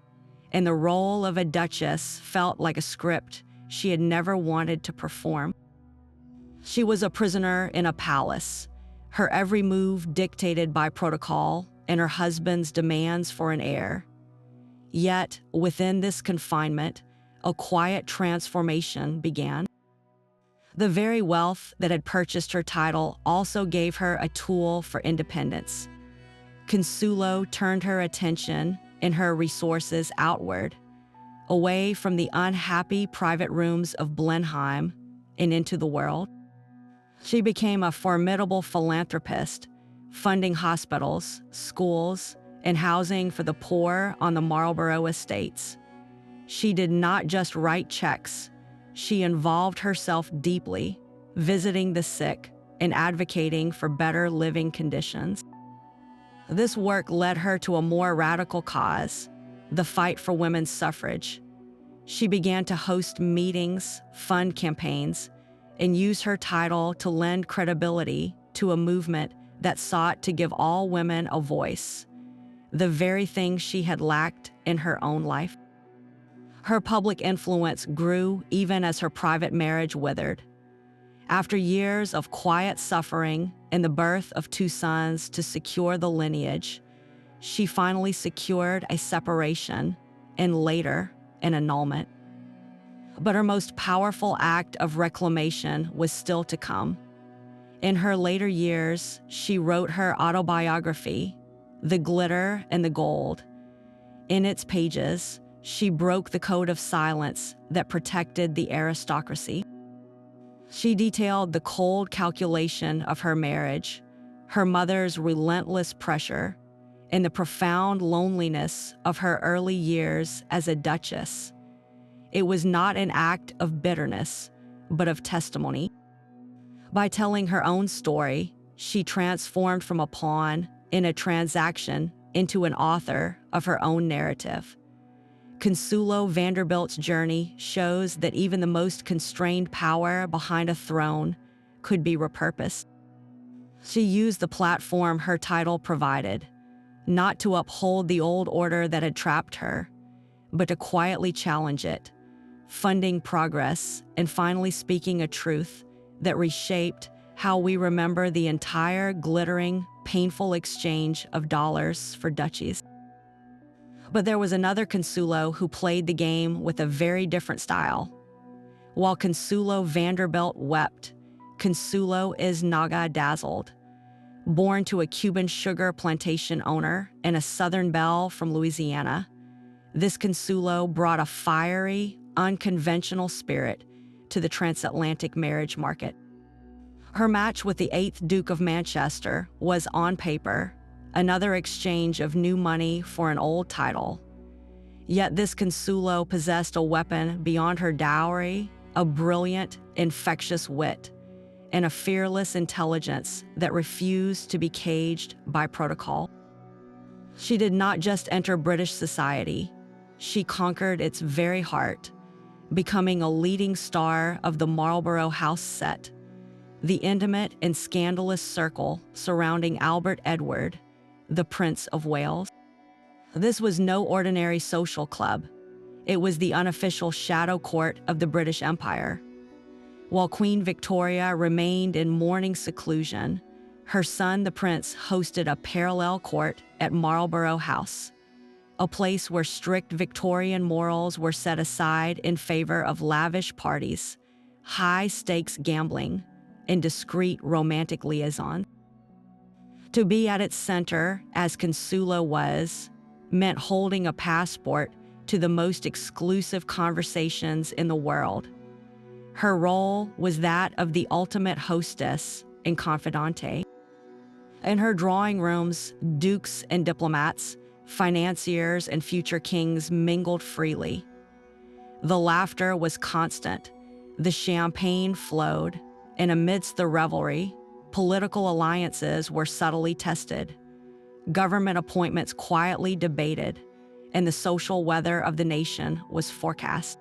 and the role of a duchess felt like a script she had never wanted to perform. She was a prisoner in a palace, her every move dictated by protocol and her husband's demands for an heir. Yet, within this confinement, a quiet transformation began. The very wealth that had purchased her title also gave her a tool for independence. Consuelo turned her attention and her resources outward, away from the unhappy private rooms of Blenheim and into the world. She became a formidable philanthropist, funding hospitals, schools, and housing for the poor on the Marlborough estates. She did not just write checks. She involved herself deeply, visiting the sick and advocating for better living conditions. This work led her to a more radical cause, the fight for women's suffrage. She began to host meetings, fund campaigns, and use her title to lend credibility to a movement that sought to give all women a voice, the very thing she had lacked in her own life. Her public influence grew even as her private marriage withered. After years of quiet suffering and the birth of 2 sons to secure the lineage, she finally secured a separation and later an annulment. But her most powerful act of reclamation was still to come. In her later years, she wrote her autobiography, The Glitter and the Gold. In its pages, she broke the code of silence that protected the aristocracy. She detailed the cold calculation of her marriage, her mother's relentless pressure, and the profound loneliness of her early years as a duchess. It was not an act of bitterness, but of testimony. By telling her own story, she transformed from a pawn in a transaction into an author of her own narrative. Consuelo Vanderbilt's journey shows that even the most constrained power behind a throne could be repurposed. She used the platform her title provided, not to uphold the old order that had trapped her, but to quietly challenge it, funding progress, and finally speaking a truth that reshaped how we remember the entire glittering, painful exchange of dollars for duchies. But there was another Consuelo who played the game with a very different style. While Consuelo Vanderbilt wept, Consuelo Iznaga dazzled. Born to a Cuban sugar plantation owner and a Southern belle from Louisiana, this Consuelo brought a fiery, unconventional spirit to the transatlantic marriage market. Her match with the 8th Duke of Manchester was, on paper, another exchange of new money for an old title. Yet this Consuelo possessed a weapon beyond her dowry, a brilliant, infectious wit, and a fearless intelligence that refused to be caged by protocol. She did not just enter British society, she conquered its very heart, becoming a leading star of the Marlborough House set, the intimate and scandalous circle surrounding Albert Edward, the Prince of Wales. This was no ordinary social club. It was the unofficial shadow court of the British Empire. While Queen Victoria remained in mourning seclusion, her son, the prince, hosted a parallel court at Marlborough House, a place where strict Victorian morals were set aside in favor of lavish parties, high-stakes gambling, and discreet romantic liaisons. To be at its center, as Consuelo was, meant holding a passport to the most exclusive conversations in the world. Her role was that of the ultimate hostess and confidante. In her drawing rooms, dukes and diplomats, financiers and future kings mingled freely. The laughter was constant, the champagne flowed, and amidst the revelry, political alliances were subtly tested, government appointments quietly debated, and the social weather of the nation was forecast.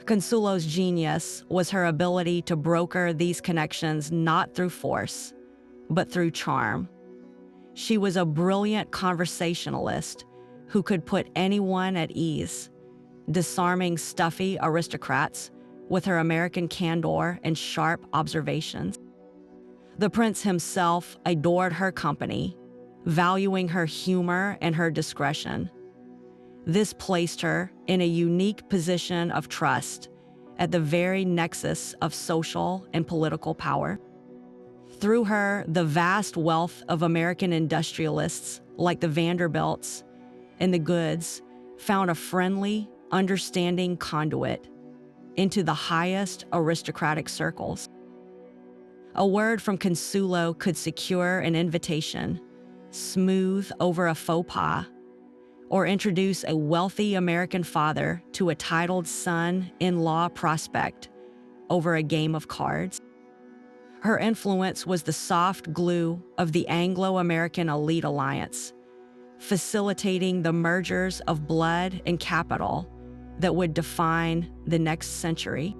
Consuelo's genius was her ability to broker these connections not through force, but through charm. She was a brilliant conversationalist who could put anyone at ease, disarming stuffy aristocrats with her American candor and sharp observations. The prince himself adored her company, valuing her humor and her discretion. This placed her in a unique position of trust at the very nexus of social and political power. Through her, the vast wealth of American industrialists like the Vanderbilts and the Goods found a friendly, understanding conduit into the highest aristocratic circles. A word from Consuelo could secure an invitation, smooth over a faux pas, or introduce a wealthy American father to a titled son-in-law prospect over a game of cards. Her influence was the soft glue of the Anglo-American elite alliance, facilitating the mergers of blood and capital that would define the next century.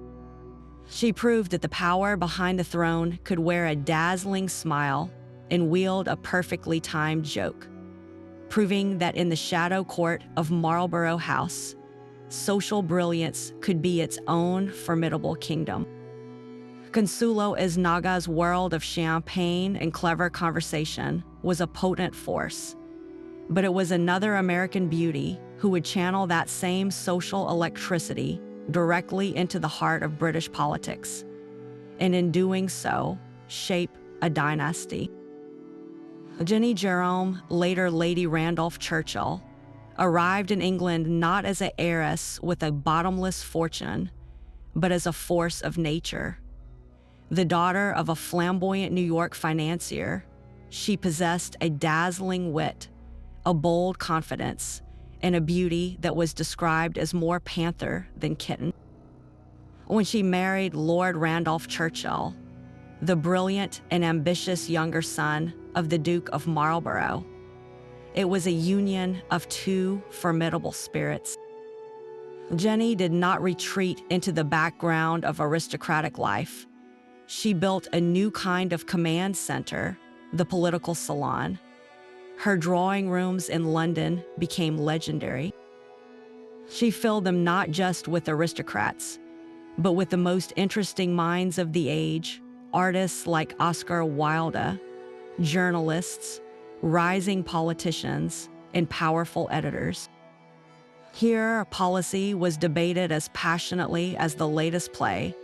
She proved that the power behind the throne could wear a dazzling smile and wield a perfectly timed joke, proving that in the shadow court of Marlborough House, social brilliance could be its own formidable kingdom. Consuelo Iznaga's world of champagne and clever conversation was a potent force, but it was another American beauty who would channel that same social electricity directly into the heart of British politics, and in doing so, shape a dynasty. Jenny Jerome, later Lady Randolph Churchill, arrived in England not as an heiress with a bottomless fortune, but as a force of nature. The daughter of a flamboyant New York financier, she possessed a dazzling wit, a bold confidence, and a beauty that was described as more panther than kitten. When she married Lord Randolph Churchill, the brilliant and ambitious younger son of the Duke of Marlborough, it was a union of two formidable spirits. Jenny did not retreat into the background of aristocratic life. She built a new kind of command center, the political salon. Her drawing rooms in London became legendary. She filled them not just with aristocrats, but with the most interesting minds of the age, artists like Oscar Wilde, journalists, rising politicians, and powerful editors. Here, policy was debated as passionately as the latest play,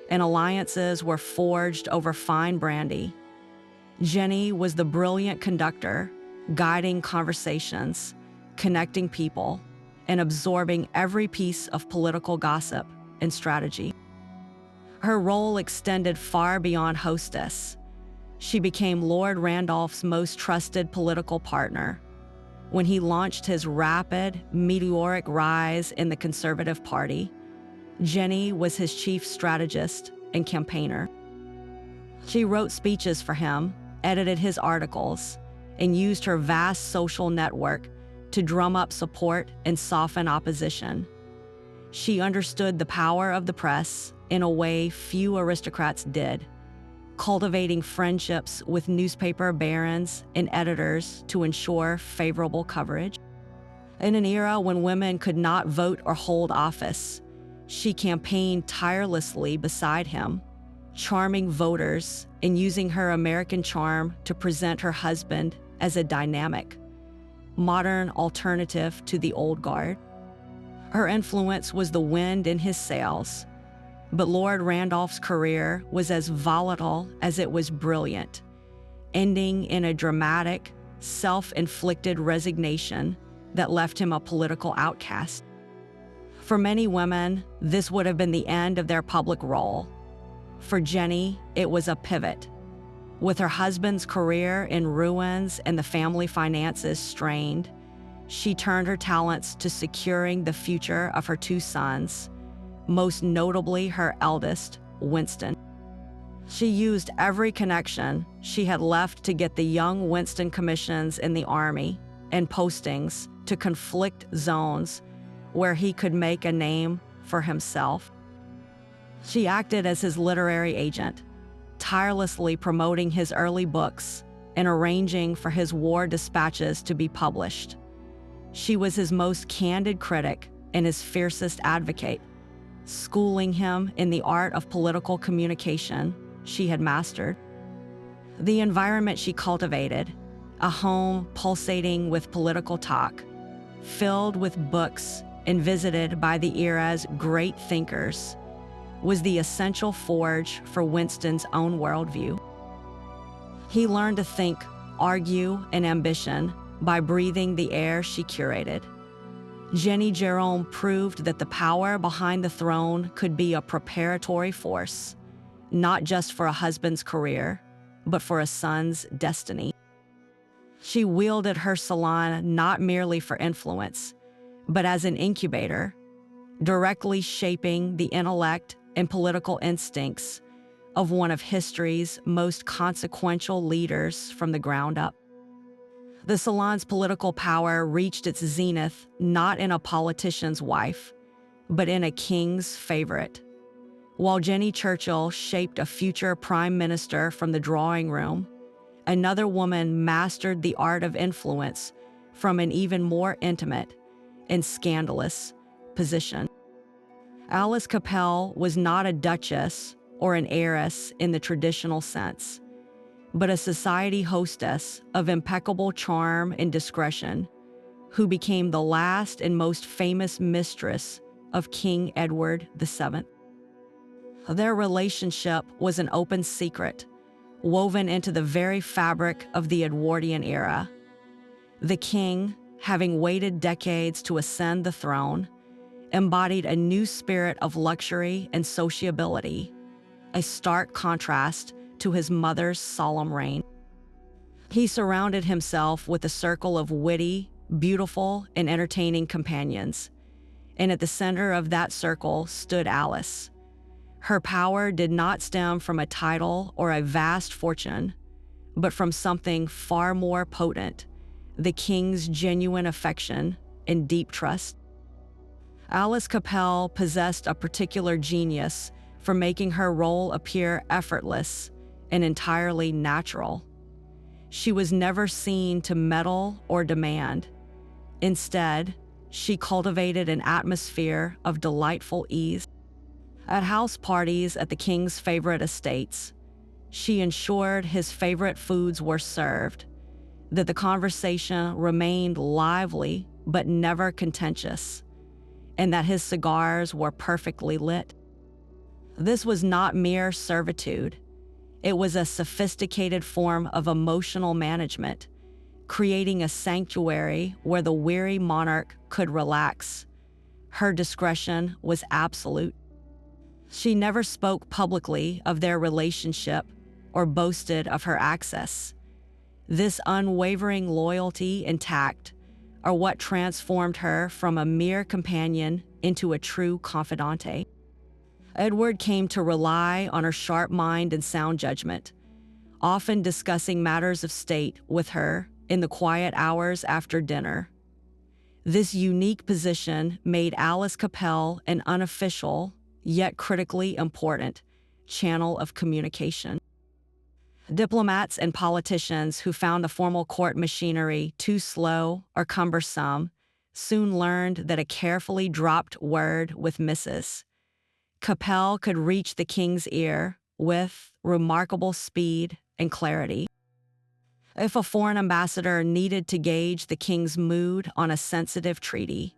and alliances were forged over fine brandy. Jenny was the brilliant conductor, guiding conversations, connecting people, and absorbing every piece of political gossip and strategy. Her role extended far beyond hostess. She became Lord Randolph's most trusted political partner when he launched his rapid, meteoric rise in the Conservative Party. Jenny was his chief strategist and campaigner. She wrote speeches for him, edited his articles, and used her vast social network to drum up support and soften opposition. She understood the power of the press in a way few aristocrats did, cultivating friendships with newspaper barons and editors to ensure favorable coverage. In an era when women could not vote or hold office, she campaigned tirelessly beside him, charming voters and using her American charm to present her husband as a dynamic, modern alternative to the old guard. Her influence was the wind in his sails, but Lord Randolph's career was as volatile as it was brilliant, ending in a dramatic, self-inflicted resignation that left him a political outcast. For many women, this would have been the end of their public role. For Jenny, it was a pivot. With her husband's career in ruins and the family finances strained, she turned her talents to securing the future of her two sons, most notably her eldest, Winston. She used every connection she had left to get the young Winston commissions in the army and postings to conflict zones where he could make a name for himself. She acted as his literary agent, tirelessly promoting his early books and arranging for his war dispatches to be published. She was his most candid critic and his fiercest advocate, schooling him in the art of political communication she had mastered. The environment she cultivated, a home pulsating with political talk, filled with books and visited by the era's great thinkers, was the essential forge for Winston's own worldview. He learned to think, argue, and ambition by breathing the air she curated. Jenny Jerome proved that the power behind the throne could be a preparatory force, not just for a husband's career, but for a son's destiny. She wielded her salon not merely for influence, but as an incubator, directly shaping the intellect and political instincts of one of history's most consequential leaders from the ground up. The salon's political power reached its zenith not in a politician's wife, but in a king's favorite. While Jenny Churchill shaped a future prime minister from the drawing room, another woman mastered the art of influence from an even more intimate and scandalous position. Alice Capel was not a duchess or an heiress in the traditional sense, but a society hostess of impeccable charm and discretion, who became the last and most famous mistress of King Edward VII. Their relationship was an open secret, woven into the very fabric of the Edwardian era. The king, having waited decades to ascend the throne, embodied a new spirit of luxury and sociability, a stark contrast to his mother's solemn reign. He surrounded himself with a circle of witty, beautiful, and entertaining companions, and at the center of that circle stood Alice. Her power did not stem from a title or a vast fortune, but from something far more potent, the king's genuine affection and deep trust. Alice Capel possessed a particular genius for making her role appear effortless and entirely natural. She was never seen to meddle or demand. Instead, she cultivated an atmosphere of delightful ease. At house parties at the king's favorite estates, she ensured his favorite foods were served, that the conversation remained lively but never contentious, and that his cigars were perfectly lit. This was not mere servitude. It was a sophisticated form of emotional management, creating a sanctuary where the weary monarch could relax. Her discretion was absolute. She never spoke publicly of their relationship or boasted of her access. This unwavering loyalty and tact are what transformed her from a mere companion into a true confidante. Edward came to rely on her sharp mind and sound judgment, often discussing matters of state with her in the quiet hours after dinner. This unique position made Alice Capel an unofficial, yet critically important, channel of communication. Diplomats and politicians who found the formal court machinery too slow or cumbersome soon learned that a carefully dropped word with Mrs. Capel could reach the king's ear with remarkable speed and clarity. If a foreign ambassador needed to gauge the king's mood on a sensitive treaty,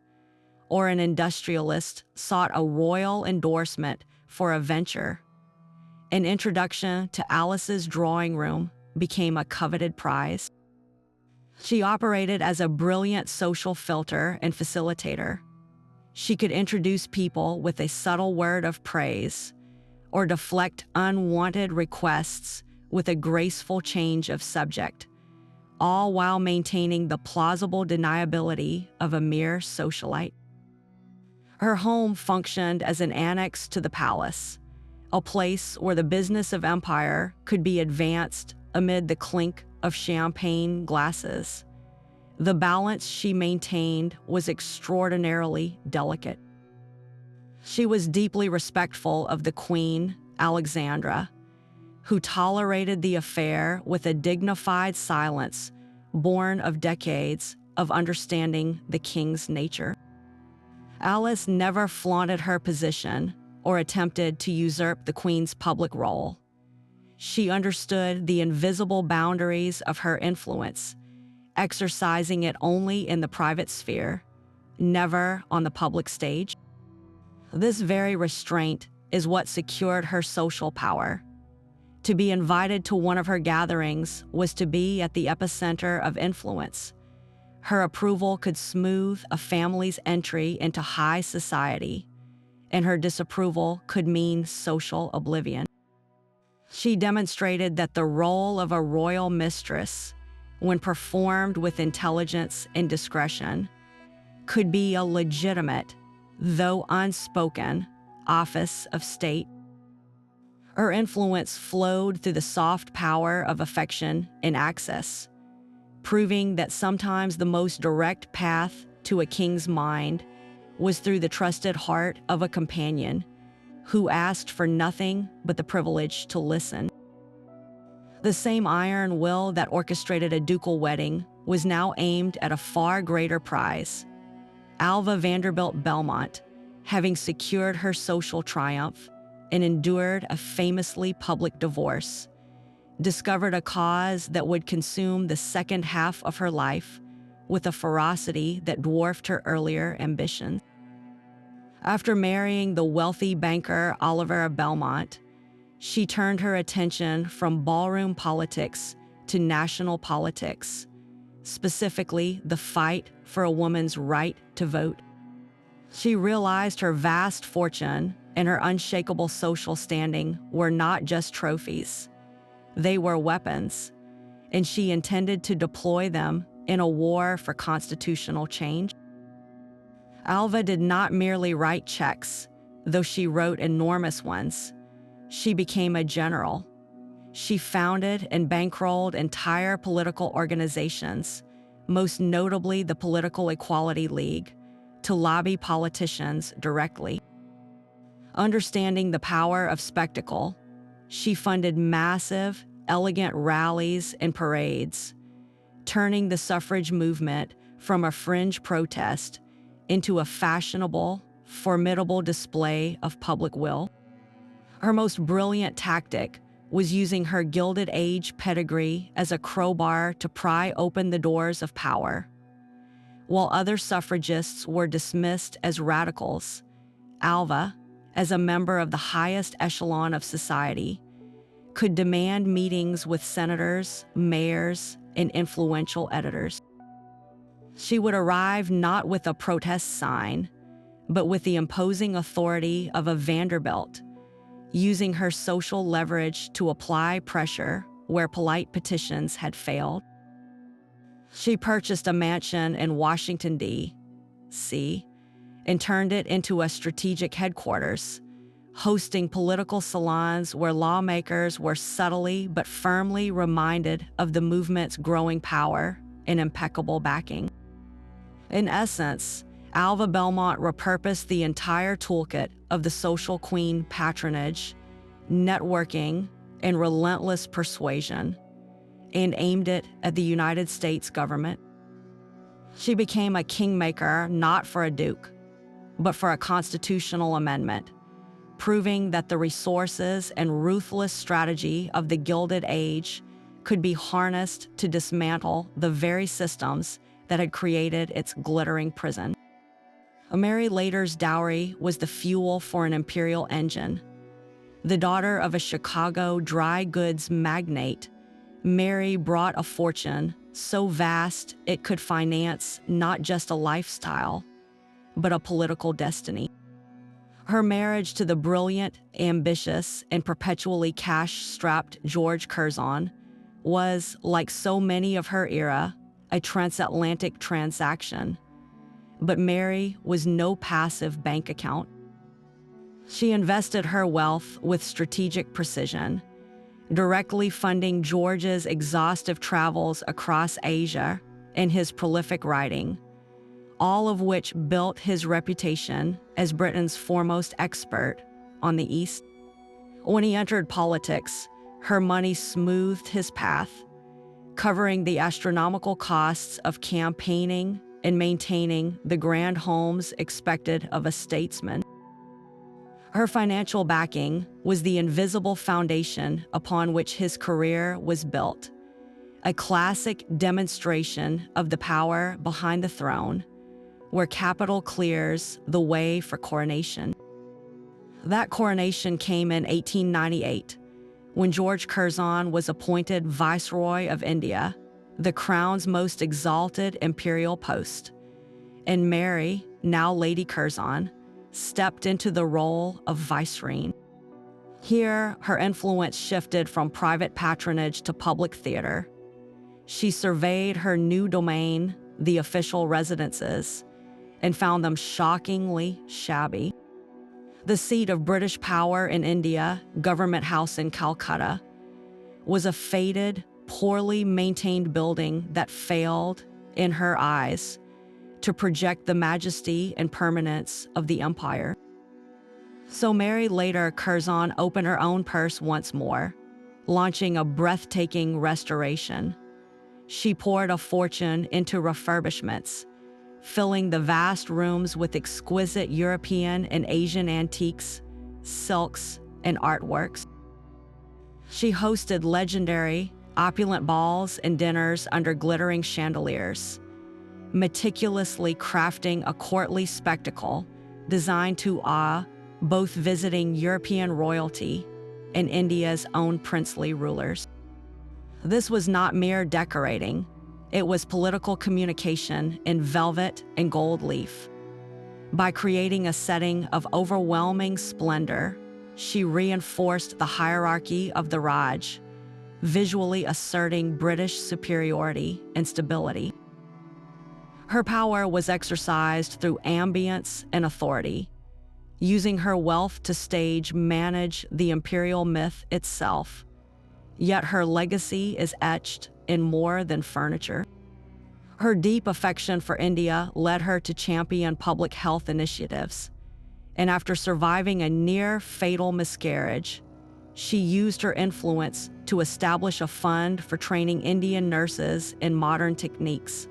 or an industrialist sought a royal endorsement for a venture, an introduction to Alice's drawing room became a coveted prize. She operated as a brilliant social filter and facilitator. She could introduce people with a subtle word of praise or deflect unwanted requests with a graceful change of subject, all while maintaining the plausible deniability of a mere socialite. Her home functioned as an annex to the palace, a place where the business of empire could be advanced amid the clink of champagne glasses. The balance she maintained was extraordinarily delicate. She was deeply respectful of the Queen, Alexandra, who tolerated the affair with a dignified silence born of decades of understanding the king's nature. Alice never flaunted her position or attempted to usurp the Queen's public role. She understood the invisible boundaries of her influence, exercising it only in the private sphere, never on the public stage. This very restraint is what secured her social power. To be invited to one of her gatherings was to be at the epicenter of influence. Her approval could smooth a family's entry into high society, and her disapproval could mean social oblivion. She demonstrated that the role of a royal mistress, when performed with intelligence and discretion, could be a legitimate, though unspoken, office of state. Her influence flowed through the soft power of affection and access, proving that sometimes the most direct path to a king's mind was through the trusted heart of a companion who asked for nothing but the privilege to listen. The same iron will that orchestrated a ducal wedding was now aimed at a far greater prize. Alva Vanderbilt Belmont, having secured her social triumph and endured a famously public divorce, discovered a cause that would consume the second half of her life with a ferocity that dwarfed her earlier ambitions. After marrying the wealthy banker Oliver Belmont, she turned her attention from ballroom politics to national politics, specifically the fight for a woman's right to vote. She realized her vast fortune and her unshakable social standing were not just trophies. They were weapons, and she intended to deploy them in a war for constitutional change. Alva did not merely write checks, though she wrote enormous ones. She became a general. She founded and bankrolled entire political organizations, most notably the Political Equality League, to lobby politicians directly. Understanding the power of spectacle, she funded massive, elegant rallies and parades, turning the suffrage movement from a fringe protest into a fashionable, formidable display of public will. Her most brilliant tactic was using her Gilded Age pedigree as a crowbar to pry open the doors of power. While other suffragists were dismissed as radicals, Alva, as a member of the highest echelon of society, could demand meetings with senators, mayors, and influential editors. She would arrive not with a protest sign, but with the imposing authority of a Vanderbilt, using her social leverage to apply pressure where polite petitions had failed. She purchased a mansion in Washington, D.C., and turned it into a strategic headquarters, hosting political salons where lawmakers were subtly but firmly reminded of the movement's growing power and impeccable backing. In essence, Alva Belmont repurposed the entire toolkit of the social queen: patronage, networking, and relentless persuasion, and aimed it at the United States government. She became a kingmaker not for a duke, but for a constitutional amendment, proving that the resources and ruthless strategy of the Gilded Age could be harnessed to dismantle the very systems that had created its glittering prison. Mary Lader's dowry was the fuel for an imperial engine. The daughter of a Chicago dry goods magnate, Mary brought a fortune so vast it could finance not just a lifestyle, but a political destiny. Her marriage to the brilliant, ambitious, and perpetually cash-strapped George Curzon was, like so many of her era, a transatlantic transaction. But Mary was no passive bank account. She invested her wealth with strategic precision, directly funding George's exhaustive travels across Asia and his prolific writing, all of which built his reputation as Britain's foremost expert on the East. When he entered politics, her money smoothed his path, covering the astronomical costs of campaigning and maintaining the grand homes expected of a statesman. Her financial backing was the invisible foundation upon which his career was built, a classic demonstration of the power behind the throne, where capital clears the way for coronation. That coronation came in 1898, when George Curzon was appointed Viceroy of India, the crown's most exalted imperial post, and Mary, now Lady Curzon, stepped into the role of vicereine. Here, her influence shifted from private patronage to public theater. She surveyed her new domain, the official residences, and found them shockingly shabby. The seat of British power in India, Government House in Calcutta, was a faded, poorly maintained building that failed, in her eyes, to project the majesty and permanence of the empire. So Mary Lader Curzon opened her own purse once more, launching a breathtaking restoration. She poured a fortune into refurbishments, filling the vast rooms with exquisite European and Asian antiques, silks, and artworks. She hosted legendary, opulent balls and dinners under glittering chandeliers, meticulously crafting a courtly spectacle designed to awe both visiting European royalty and India's own princely rulers. This was not mere decorating. It was political communication in velvet and gold leaf. By creating a setting of overwhelming splendor, she reinforced the hierarchy of the Raj, visually asserting British superiority and stability. Her power was exercised through ambience and authority, using her wealth to manage the imperial myth itself. Yet her legacy is etched in more than furniture. Her deep affection for India led her to champion public health initiatives, and after surviving a near-fatal miscarriage, she used her influence to establish a fund for training Indian nurses in modern techniques.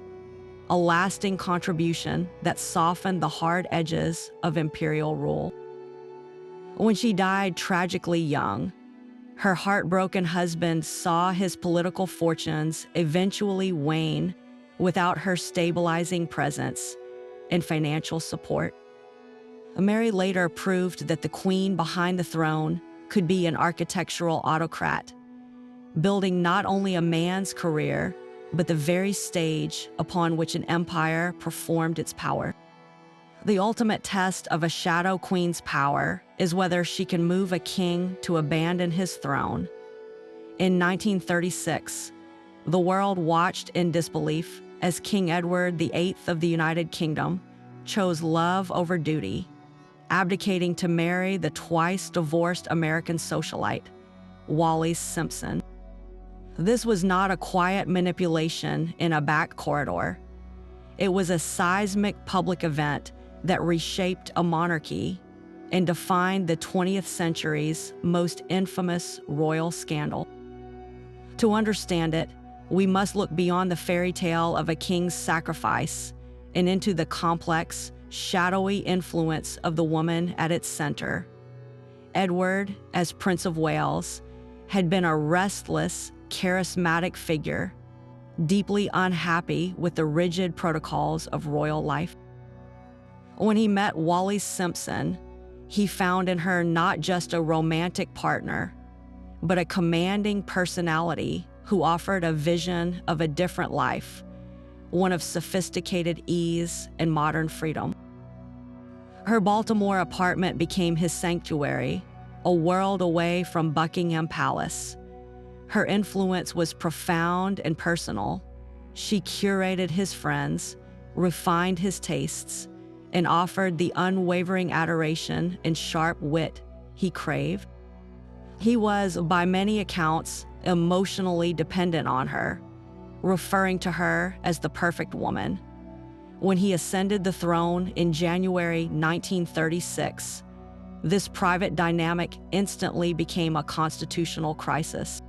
a lasting contribution that softened the hard edges of imperial rule. When she died tragically young, her heartbroken husband saw his political fortunes eventually wane without her stabilizing presence and financial support. Mary later proved that the queen behind the throne could be an architectural autocrat, building not only a man's career, but the very stage upon which an empire performed its power. The ultimate test of a shadow queen's power is whether she can move a king to abandon his throne. In 1936, the world watched in disbelief as King Edward VIII of the United Kingdom chose love over duty, abdicating to marry the twice-divorced American socialite, Wallis Simpson. This was not a quiet manipulation in a back corridor. It was a seismic public event that reshaped a monarchy and defined the 20th century's most infamous royal scandal. To understand it, we must look beyond the fairy tale of a king's sacrifice and into the complex, shadowy influence of the woman at its center. Edward, as Prince of Wales, had been a restless, charismatic figure, deeply unhappy with the rigid protocols of royal life. When he met Wallis Simpson, he found in her not just a romantic partner, but a commanding personality who offered a vision of a different life, one of sophisticated ease and modern freedom. Her Baltimore apartment became his sanctuary, a world away from Buckingham Palace. Her influence was profound and personal. She curated his friends, refined his tastes, and offered the unwavering adoration and sharp wit he craved. He was, by many accounts, emotionally dependent on her, referring to her as the perfect woman. When he ascended the throne in January 1936, this private dynamic instantly became a constitutional crisis.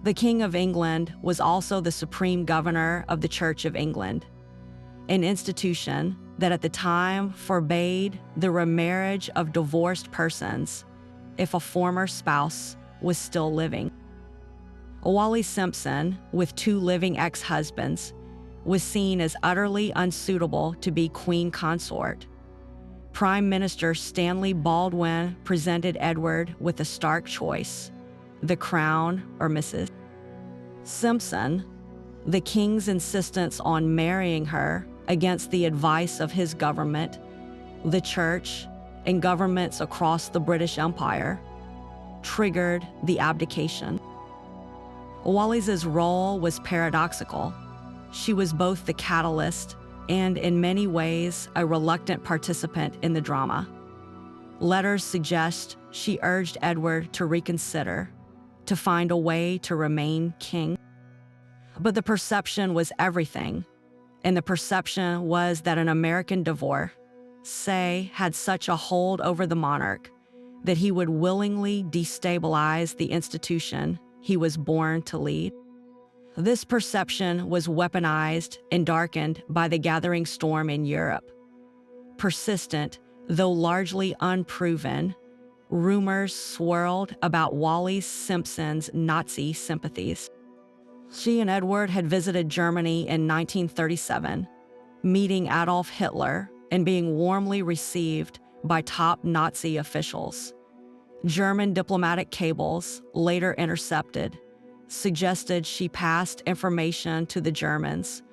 The King of England was also the supreme governor of the Church of England, an institution that at the time forbade the remarriage of divorced persons if a former spouse was still living. Wallis Simpson, with 2 living ex-husbands, was seen as utterly unsuitable to be queen consort. Prime Minister Stanley Baldwin presented Edward with a stark choice: the crown or Mrs. Simpson, the king's insistence on marrying her against the advice of his government, the church, and governments across the British Empire, triggered the abdication. Wallis's role was paradoxical. She was both the catalyst and, in many ways, a reluctant participant in the drama. Letters suggest she urged Edward to reconsider, to find a way to remain king. But the perception was everything. And the perception was that an American divorce, had such a hold over the monarch that he would willingly destabilize the institution he was born to lead. This perception was weaponized and darkened by the gathering storm in Europe. Persistent, though largely unproven, rumors swirled about Wallis Simpson's Nazi sympathies. She and Edward had visited Germany in 1937, meeting Adolf Hitler and being warmly received by top Nazi officials. German diplomatic cables, later intercepted, suggested she passed information to the Germans,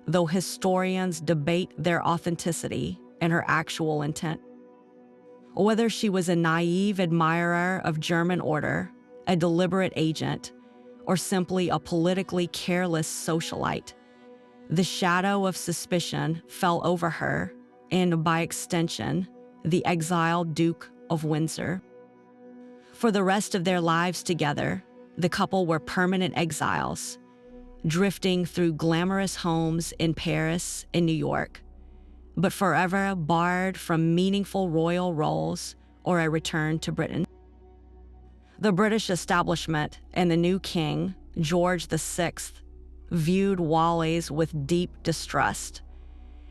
though historians debate their authenticity and her actual intent. Whether she was a naive admirer of German order, a deliberate agent, or simply a politically careless socialite, the shadow of suspicion fell over her and, by extension, the exiled Duke of Windsor. For the rest of their lives together, the couple were permanent exiles, drifting through glamorous homes in Paris and New York, but forever barred from meaningful royal roles or a return to Britain. The British establishment and the new king, George VI, viewed Wallis with deep distrust,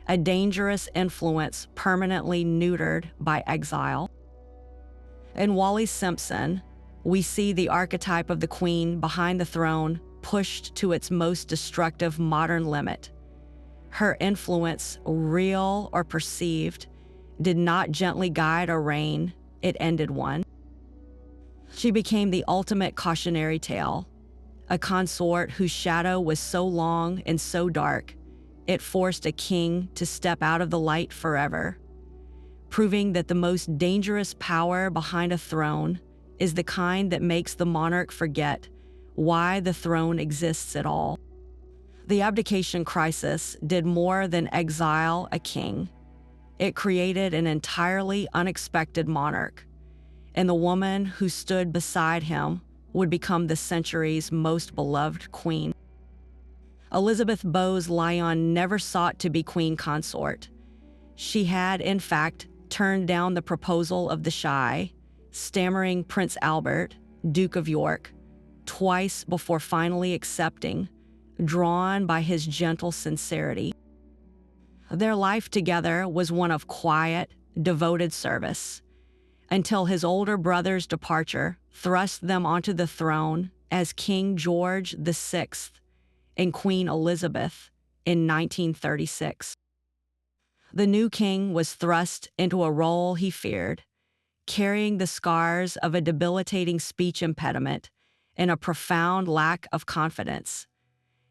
a dangerous influence permanently neutered by exile. In Wallis Simpson, we see the archetype of the queen behind the throne pushed to its most destructive modern limit. Her influence, real or perceived, did not gently guide a reign, it ended one. She became the ultimate cautionary tale, a consort whose shadow was so long and so dark, it forced a king to step out of the light forever, proving that the most dangerous power behind a throne is the kind that makes the monarch forget why the throne exists at all. The abdication crisis did more than exile a king. It created an entirely unexpected monarch, and the woman who stood beside him would become the century's most beloved queen. Elizabeth Bowes-Lyon never sought to be queen consort. She had, in fact, turned down the proposal of the shy, stammering Prince Albert, Duke of York, twice before finally accepting, drawn by his gentle sincerity. Their life together was one of quiet, devoted service, until his older brother's departure thrust them onto the throne as King George VI and Queen Elizabeth in 1936. The new king was thrust into a role he feared, carrying the scars of a debilitating speech impediment and a profound lack of confidence.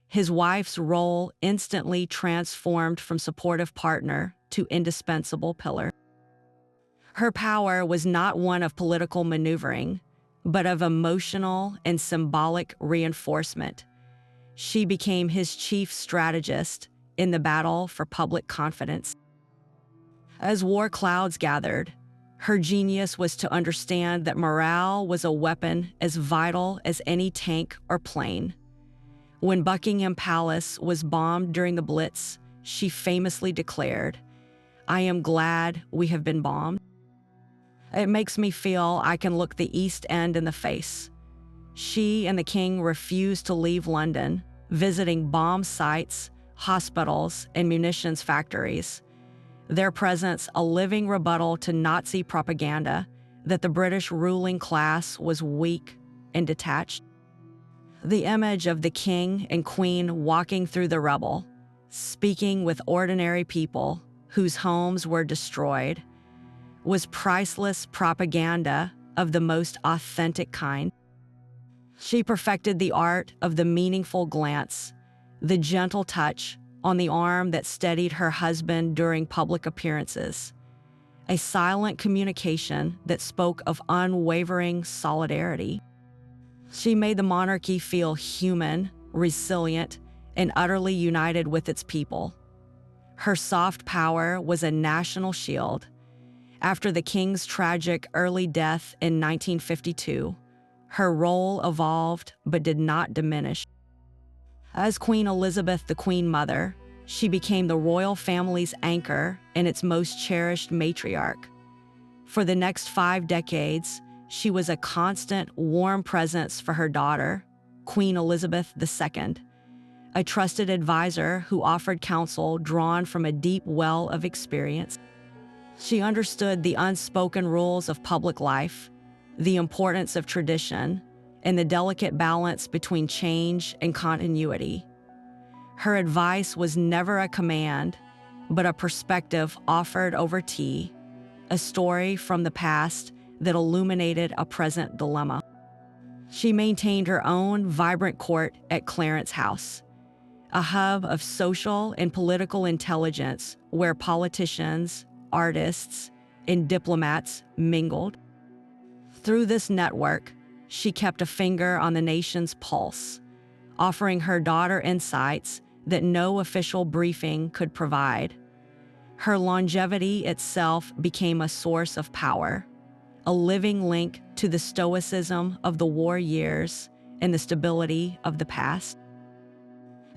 His wife's role instantly transformed from supportive partner to indispensable pillar. Her power was not one of political maneuvering, but of emotional and symbolic reinforcement. She became his chief strategist in the battle for public confidence. As war clouds gathered, her genius was to understand that morale was a weapon as vital as any tank or plane. When Buckingham Palace was bombed during the Blitz, she famously declared, "I am glad we have been bombed. It makes me feel I can look the East End in the face." She and the king refused to leave London, visiting bomb sites, hospitals, and munitions factories. Their presence a living rebuttal to Nazi propaganda that the British ruling class was weak and detached. The image of the king and queen walking through the rubble, speaking with ordinary people whose homes were destroyed, was priceless propaganda of the most authentic kind. She perfected the art of the meaningful glance, the gentle touch on the arm that steadied her husband during public appearances, a silent communication that spoke of unwavering solidarity. She made the monarchy feel human, resilient, and utterly united with its people. Her soft power was a national shield. After the king's tragic early death in 1952, her role evolved but did not diminish. As Queen Elizabeth, the Queen Mother, she became the royal family's anchor and its most cherished matriarch. For the next 5 decades, she was a constant, warm presence for her daughter, Queen Elizabeth II, a trusted advisor who offered counsel drawn from a deep well of experience. She understood the unspoken rules of public life, the importance of tradition, and the delicate balance between change and continuity. Her advice was never a command, but a perspective offered over tea, a story from the past that illuminated a present dilemma. She maintained her own vibrant court at Clarence House, a hub of social and political intelligence where politicians, artists, and diplomats mingled. Through this network, she kept a finger on the nation's pulse, offering her daughter insights that no official briefing could provide. Her longevity itself became a source of power, a living link to the stoicism of the war years and the stability of the past.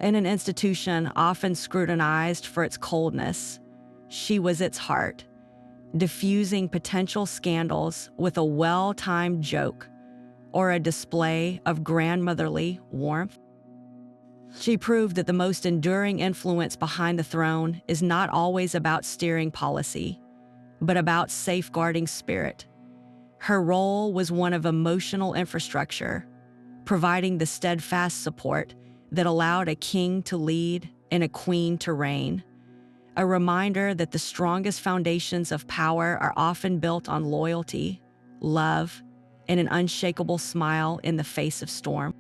In an institution often scrutinized for its coldness, she was its heart, diffusing potential scandals with a well-timed joke or a display of grandmotherly warmth. She proved that the most enduring influence behind the throne is not always about steering policy, but about safeguarding spirit. Her role was one of emotional infrastructure, providing the steadfast support that allowed a king to lead and a queen to reign. A reminder that the strongest foundations of power are often built on loyalty, love, and an unshakable smile in the face of storm.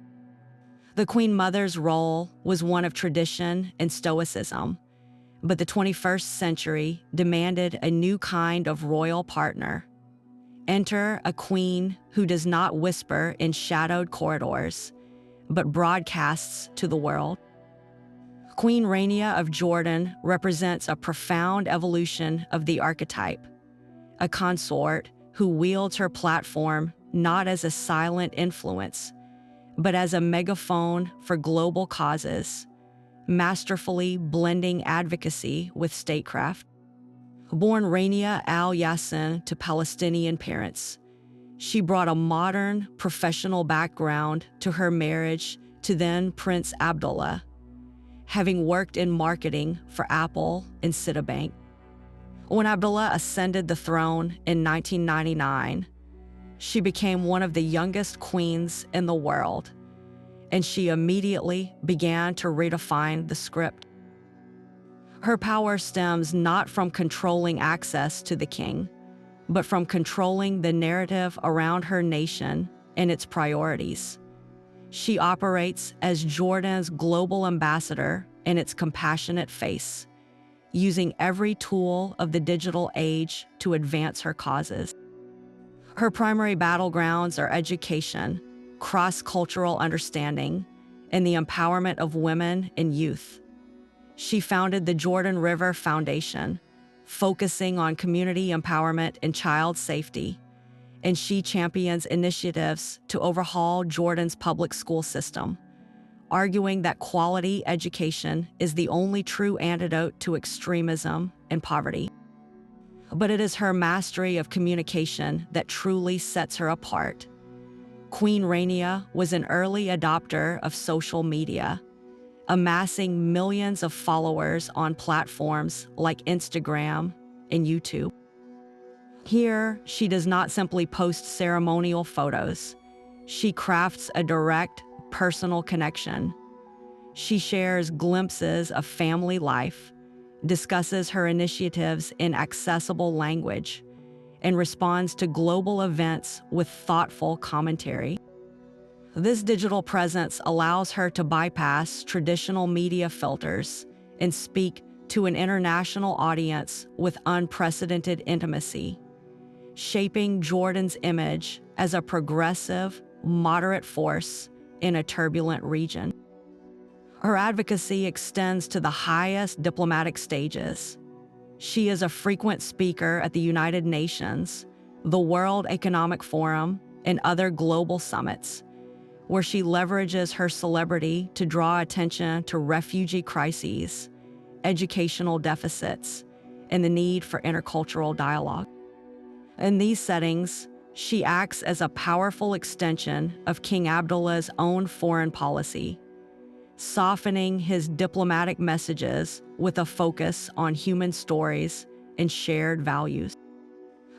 The Queen Mother's role was one of tradition and stoicism, but the 21st century demanded a new kind of royal partner. Enter a queen who does not whisper in shadowed corridors, but broadcasts to the world. Queen Rania of Jordan represents a profound evolution of the archetype, a consort who wields her platform not as a silent influence, but as a megaphone for global causes, masterfully blending advocacy with statecraft. Born Rania al-Yassin to Palestinian parents, she brought a modern, professional background to her marriage to then Prince Abdullah, having worked in marketing for Apple and Citibank. When Abdullah ascended the throne in 1999, she became one of the youngest queens in the world, and she immediately began to redefine the script. Her power stems not from controlling access to the king, but from controlling the narrative around her nation and its priorities. She operates as Jordan's global ambassador and its compassionate face, using every tool of the digital age to advance her causes. Her primary battlegrounds are education, cross-cultural understanding, and the empowerment of women and youth. She founded the Jordan River Foundation, focusing on community empowerment and child safety, and she champions initiatives to overhaul Jordan's public school system, arguing that quality education is the only true antidote to extremism and poverty. But it is her mastery of communication that truly sets her apart. Queen Rania was an early adopter of social media, amassing millions of followers on platforms like Instagram and YouTube. Here, she does not simply post ceremonial photos. She crafts a direct, personal connection. She shares glimpses of family life, discusses her initiatives in accessible language, and responds to global events with thoughtful commentary. This digital presence allows her to bypass traditional media filters and speak to an international audience with unprecedented intimacy, shaping Jordan's image as a progressive, moderate force in a turbulent region. Her advocacy extends to the highest diplomatic stages. She is a frequent speaker at the United Nations, the World Economic Forum, and other global summits, where she leverages her celebrity to draw attention to refugee crises, educational deficits, and the need for intercultural dialogue. In these settings, she acts as a powerful extension of King Abdullah's own foreign policy, softening his diplomatic messages with a focus on human stories and shared values.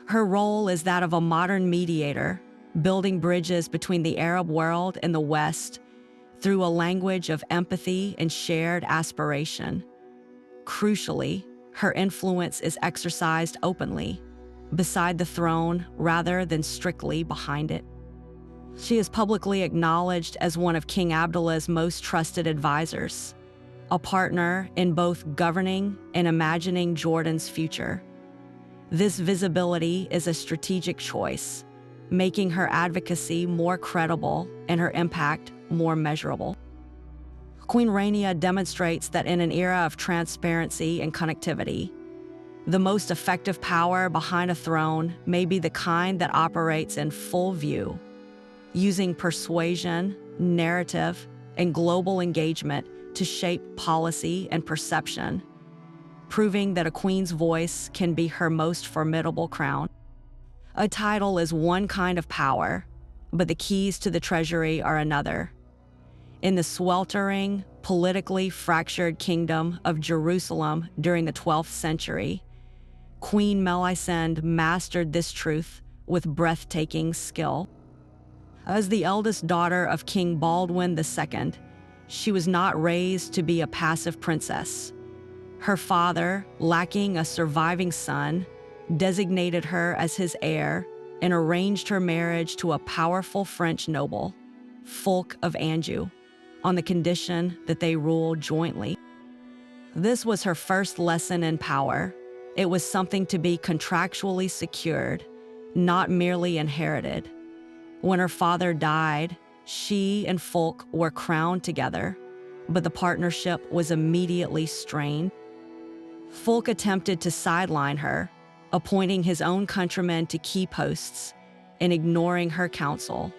Her role is that of a modern mediator, building bridges between the Arab world and the West through a language of empathy and shared aspiration. Crucially, her influence is exercised openly, beside the throne rather than strictly behind it. She is publicly acknowledged as one of King Abdullah's most trusted advisors, a partner in both governing and imagining Jordan's future. This visibility is a strategic choice, making her advocacy more credible and her impact more measurable. Queen Rania demonstrates that in an era of transparency and connectivity, the most effective power behind a throne may be the kind that operates in full view, using persuasion, narrative, and global engagement to shape policy and perception, proving that a queen's voice can be her most formidable crown. A title is one kind of power, but the keys to the treasury are another. In the sweltering, politically fractured kingdom of Jerusalem during the 12th century, Queen Melisende mastered this truth with breathtaking skill. As the eldest daughter of King Baldwin II, she was not raised to be a passive princess. Her father, lacking a surviving son, designated her as his heir and arranged her marriage to a powerful French noble, Fulk of Anjou, on the condition that they rule jointly. This was her first lesson in power. It was something to be contractually secured, not merely inherited. When her father died, she and Fulk were crowned together, but the partnership was immediately strained. Fulk attempted to sideline her, appointing his own countrymen to key posts and ignoring her counsel.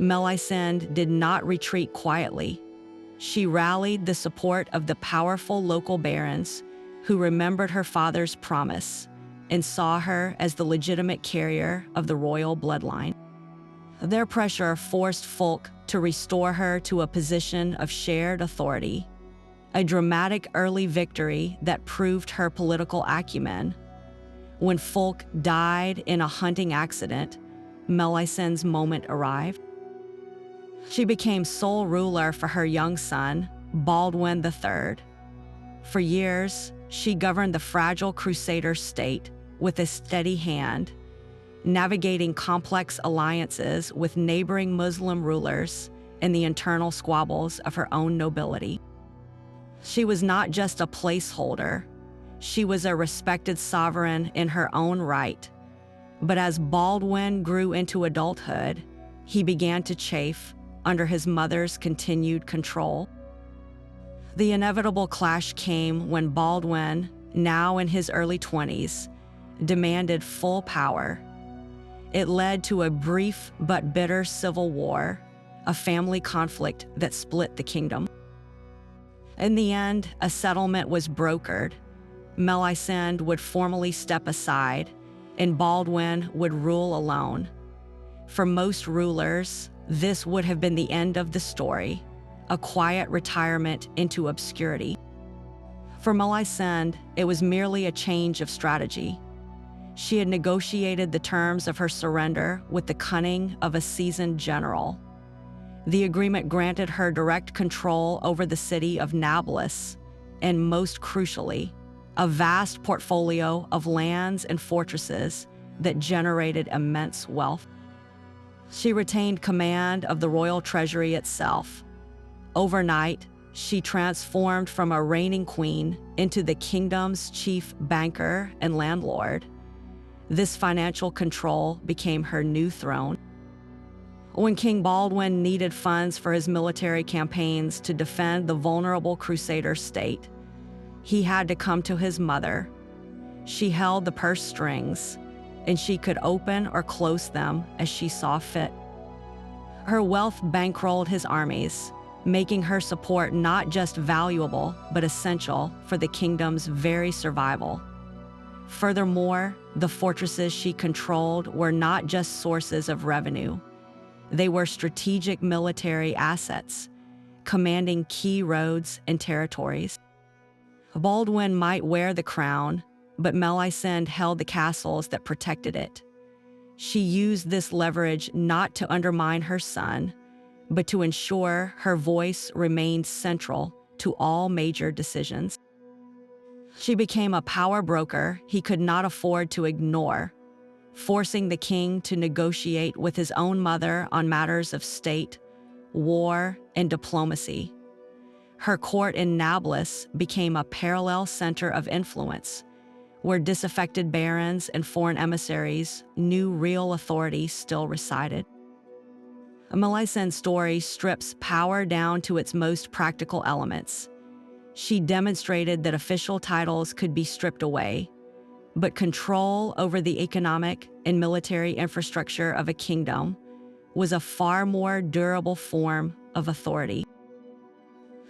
Melisende did not retreat quietly. She rallied the support of the powerful local barons who remembered her father's promise and saw her as the legitimate carrier of the royal bloodline. Their pressure forced Fulk to restore her to a position of shared authority, a dramatic early victory that proved her political acumen. When Fulk died in a hunting accident, Melisende's moment arrived. She became sole ruler for her young son, Baldwin III. For years, she governed the fragile Crusader state with a steady hand, navigating complex alliances with neighboring Muslim rulers and the internal squabbles of her own nobility. She was not just a placeholder, she was a respected sovereign in her own right. But as Baldwin grew into adulthood, he began to chafe under his mother's continued control. The inevitable clash came when Baldwin, now in his early 20s, demanded full power. It led to a brief but bitter civil war, a family conflict that split the kingdom. In the end, a settlement was brokered. Melisende would formally step aside, and Baldwin would rule alone. For most rulers, this would have been the end of the story, a quiet retirement into obscurity. For Melisende, it was merely a change of strategy. She had negotiated the terms of her surrender with the cunning of a seasoned general. The agreement granted her direct control over the city of Nablus, and most crucially, a vast portfolio of lands and fortresses that generated immense wealth. She retained command of the royal treasury itself. Overnight, she transformed from a reigning queen into the kingdom's chief banker and landlord. This financial control became her new throne. When King Baldwin needed funds for his military campaigns to defend the vulnerable Crusader state, he had to come to his mother. She held the purse strings, and she could open or close them as she saw fit. Her wealth bankrolled his armies, making her support not just valuable, but essential for the kingdom's very survival. Furthermore, the fortresses she controlled were not just sources of revenue. They were strategic military assets, commanding key roads and territories. Baldwin might wear the crown, but Melisende held the castles that protected it. She used this leverage not to undermine her son, but to ensure her voice remained central to all major decisions. She became a power broker he could not afford to ignore, forcing the king to negotiate with his own mother on matters of state, war, and diplomacy. Her court in Nablus became a parallel center of influence, where disaffected barons and foreign emissaries knew real authority still resided. Melisende's story strips power down to its most practical elements. She demonstrated that official titles could be stripped away, but control over the economic and military infrastructure of a kingdom was a far more durable form of authority.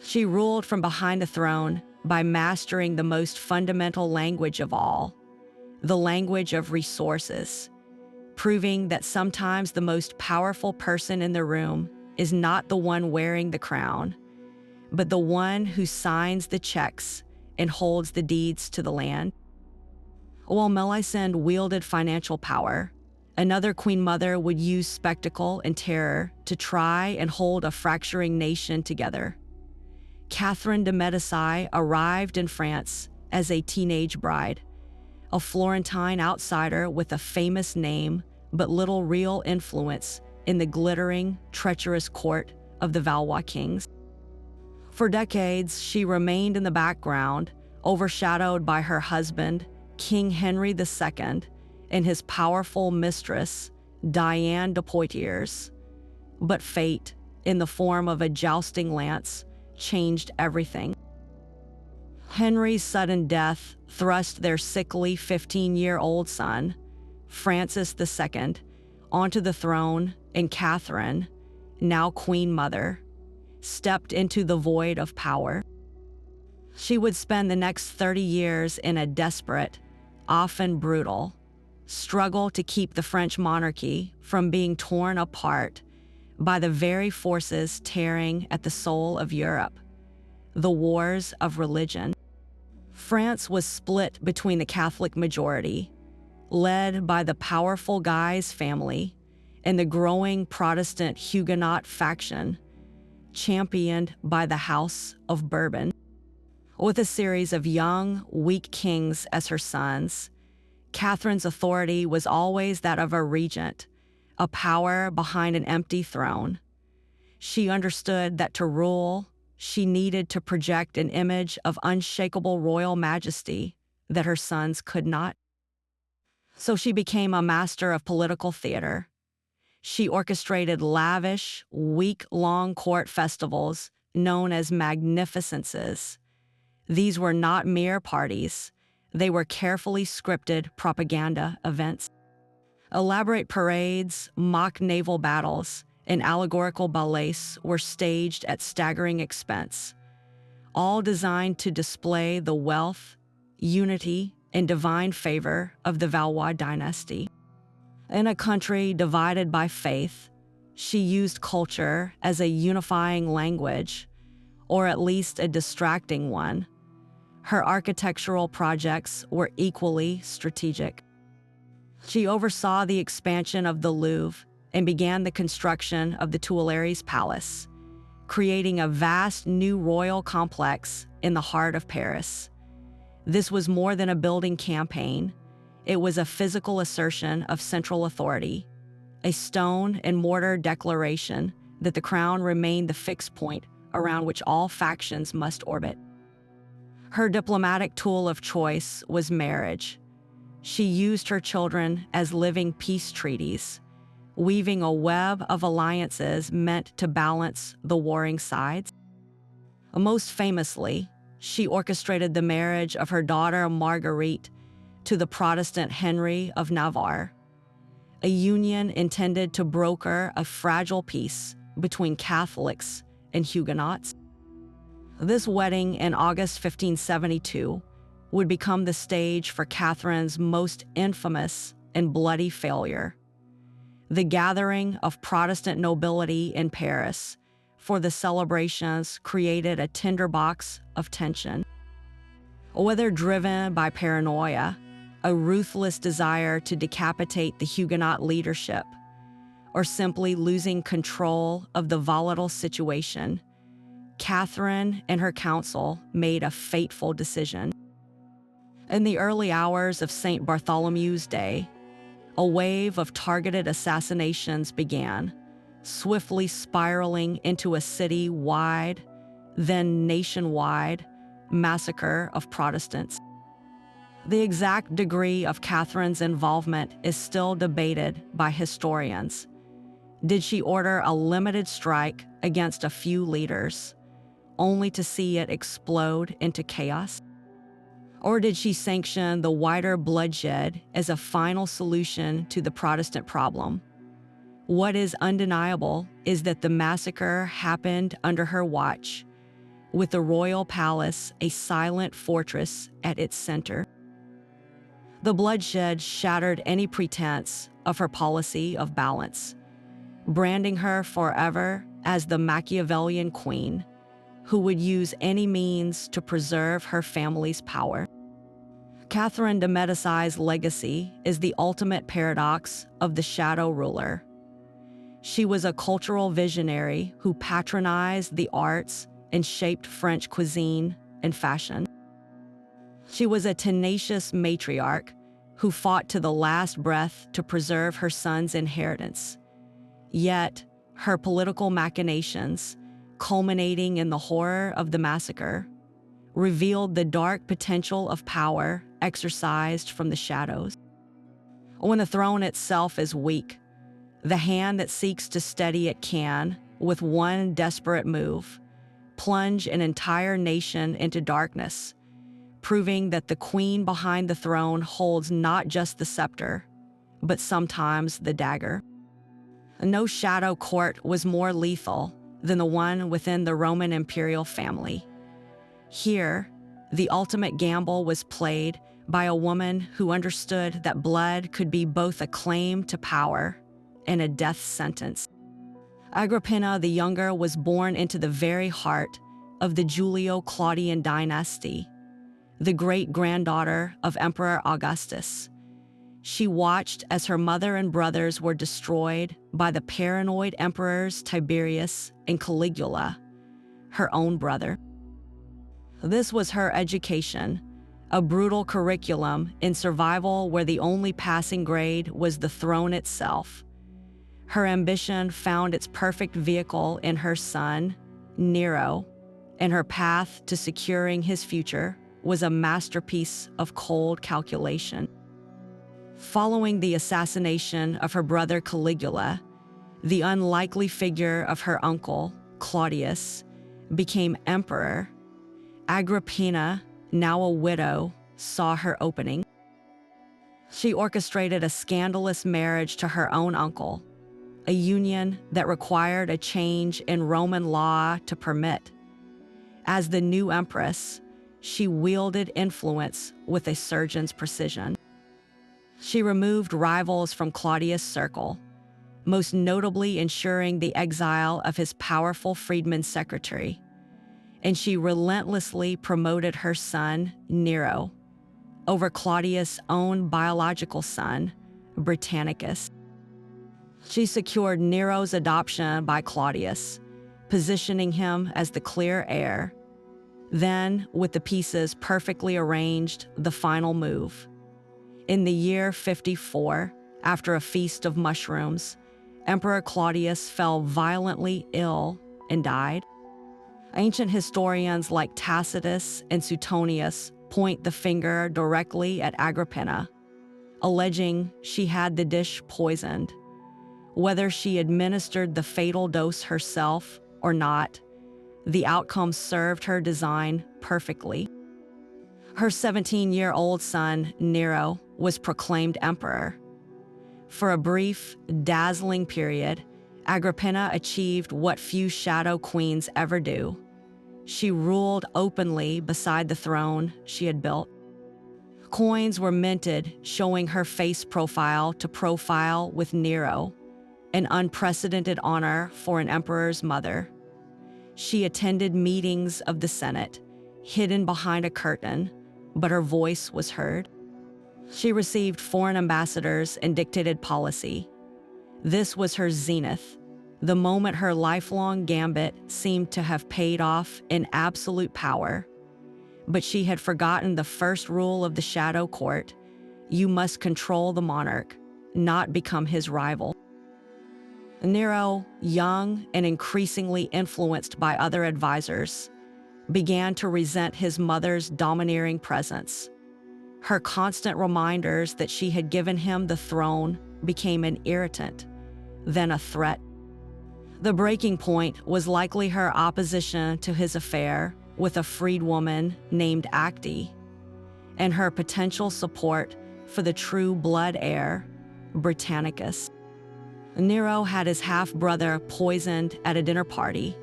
She ruled from behind the throne by mastering the most fundamental language of all, the language of resources, proving that sometimes the most powerful person in the room is not the one wearing the crown, but the one who signs the checks and holds the deeds to the land. While Melisande wielded financial power, another queen mother would use spectacle and terror to try and hold a fracturing nation together. Catherine de' Medici arrived in France as a teenage bride, a Florentine outsider with a famous name but little real influence in the glittering, treacherous court of the Valois kings. For decades, she remained in the background, overshadowed by her husband, King Henry II, and his powerful mistress, Diane de Poitiers. But fate, in the form of a jousting lance, changed everything. Henry's sudden death thrust their sickly 15-year-old son, Francis II, onto the throne, and Catherine, now Queen Mother, stepped into the void of power. She would spend the next 30 years in a desperate, often brutal, struggle to keep the French monarchy from being torn apart by the very forces tearing at the soul of Europe, the wars of religion. France was split between the Catholic majority, led by the powerful Guise family, and the growing Protestant Huguenot faction, championed by the House of Bourbon. With a series of young, weak kings as her sons, Catherine's authority was always that of a regent, a power behind an empty throne. She understood that to rule, she needed to project an image of unshakable royal majesty that her sons could not. So she became a master of political theater. She orchestrated lavish, week-long court festivals known as magnificences. These were not mere parties. They were carefully scripted propaganda events. Elaborate parades, mock naval battles, and allegorical ballets were staged at staggering expense, all designed to display the wealth, unity, and divine favor of the Valois dynasty. In a country divided by faith, she used culture as a unifying language, or at least a distracting one. Her architectural projects were equally strategic. She oversaw the expansion of the Louvre and began the construction of the Tuileries Palace, creating a vast new royal complex in the heart of Paris. This was more than a building campaign. It was a physical assertion of central authority, a stone and mortar declaration that the crown remained the fixed point around which all factions must orbit. Her diplomatic tool of choice was marriage. She used her children as living peace treaties, weaving a web of alliances meant to balance the warring sides. Most famously, she orchestrated the marriage of her daughter Marguerite to the Protestant Henry of Navarre, a union intended to broker a fragile peace between Catholics and Huguenots. This wedding in August 1572 would become the stage for Catherine's most infamous and bloody failure, the gathering of Protestant nobility in Paris for the celebrations created a tinderbox of tension. Whether driven by paranoia, a ruthless desire to decapitate the Huguenot leadership, or simply losing control of the volatile situation, Catherine and her council made a fateful decision. In the early hours of St. Bartholomew's Day, a wave of targeted assassinations began, swiftly spiraling into a city-wide, then nationwide, massacre of Protestants. The exact degree of Catherine's involvement is still debated by historians. Did she order a limited strike against a few leaders, only to see it explode into chaos? Or did she sanction the wider bloodshed as a final solution to the Protestant problem? What is undeniable is that the massacre happened under her watch, with the royal palace a silent fortress at its center. The bloodshed shattered any pretense of her policy of balance, branding her forever as the Machiavellian queen, who would use any means to preserve her family's power. Catherine de Medici's legacy is the ultimate paradox of the shadow ruler. She was a cultural visionary who patronized the arts and shaped French cuisine and fashion. She was a tenacious matriarch who fought to the last breath to preserve her son's inheritance. Yet, her political machinations, culminating in the horror of the massacre, revealed the dark potential of power exercised from the shadows. When the throne itself is weak, the hand that seeks to steady it can, with one desperate move, plunge an entire nation into darkness, proving that the queen behind the throne holds not just the scepter, but sometimes the dagger. No shadow court was more lethal than the one within the Roman imperial family. Here, the ultimate gamble was played by a woman who understood that blood could be both a claim to power and a death sentence. Agrippina the Younger was born into the very heart of the Julio-Claudian dynasty, the great-granddaughter of Emperor Augustus. She watched as her mother and brothers were destroyed by the paranoid emperors Tiberius and Caligula, her own brother. This was her education, a brutal curriculum in survival where the only passing grade was the throne itself. Her ambition found its perfect vehicle in her son, Nero, and her path to securing his future was a masterpiece of cold calculation. Following the assassination of her brother Caligula, the unlikely figure of her uncle, Claudius, became emperor. Agrippina, now a widow, saw her opening. She orchestrated a scandalous marriage to her own uncle, a union that required a change in Roman law to permit. As the new empress, she wielded influence with a surgeon's precision. She removed rivals from Claudius' circle, most notably ensuring the exile of his powerful freedman secretary, and she relentlessly promoted her son, Nero, over Claudius' own biological son, Britannicus. She secured Nero's adoption by Claudius, positioning him as the clear heir. Then, with the pieces perfectly arranged, the final move. In the year 54, after a feast of mushrooms, Emperor Claudius fell violently ill and died. Ancient historians like Tacitus and Suetonius point the finger directly at Agrippina, alleging she had the dish poisoned. Whether she administered the fatal dose herself or not, the outcome served her design perfectly. Her 17-year-old son, Nero, was proclaimed emperor. For a brief, dazzling period, Agrippina achieved what few shadow queens ever do. She ruled openly beside the throne she had built. Coins were minted showing her face profile to profile with Nero, an unprecedented honor for an emperor's mother. She attended meetings of the Senate, hidden behind a curtain, but her voice was heard. She received foreign ambassadors and dictated policy. This was her zenith, the moment her lifelong gambit seemed to have paid off in absolute power. But she had forgotten the first rule of the shadow court: you must control the monarch, not become his rival. Nero, young and increasingly influenced by other advisors, began to resent his mother's domineering presence. Her constant reminders that she had given him the throne became an irritant, then a threat. The breaking point was likely her opposition to his affair with a freedwoman named Acte, and her potential support for the true blood heir, Britannicus. Nero had his half-brother poisoned at a dinner party,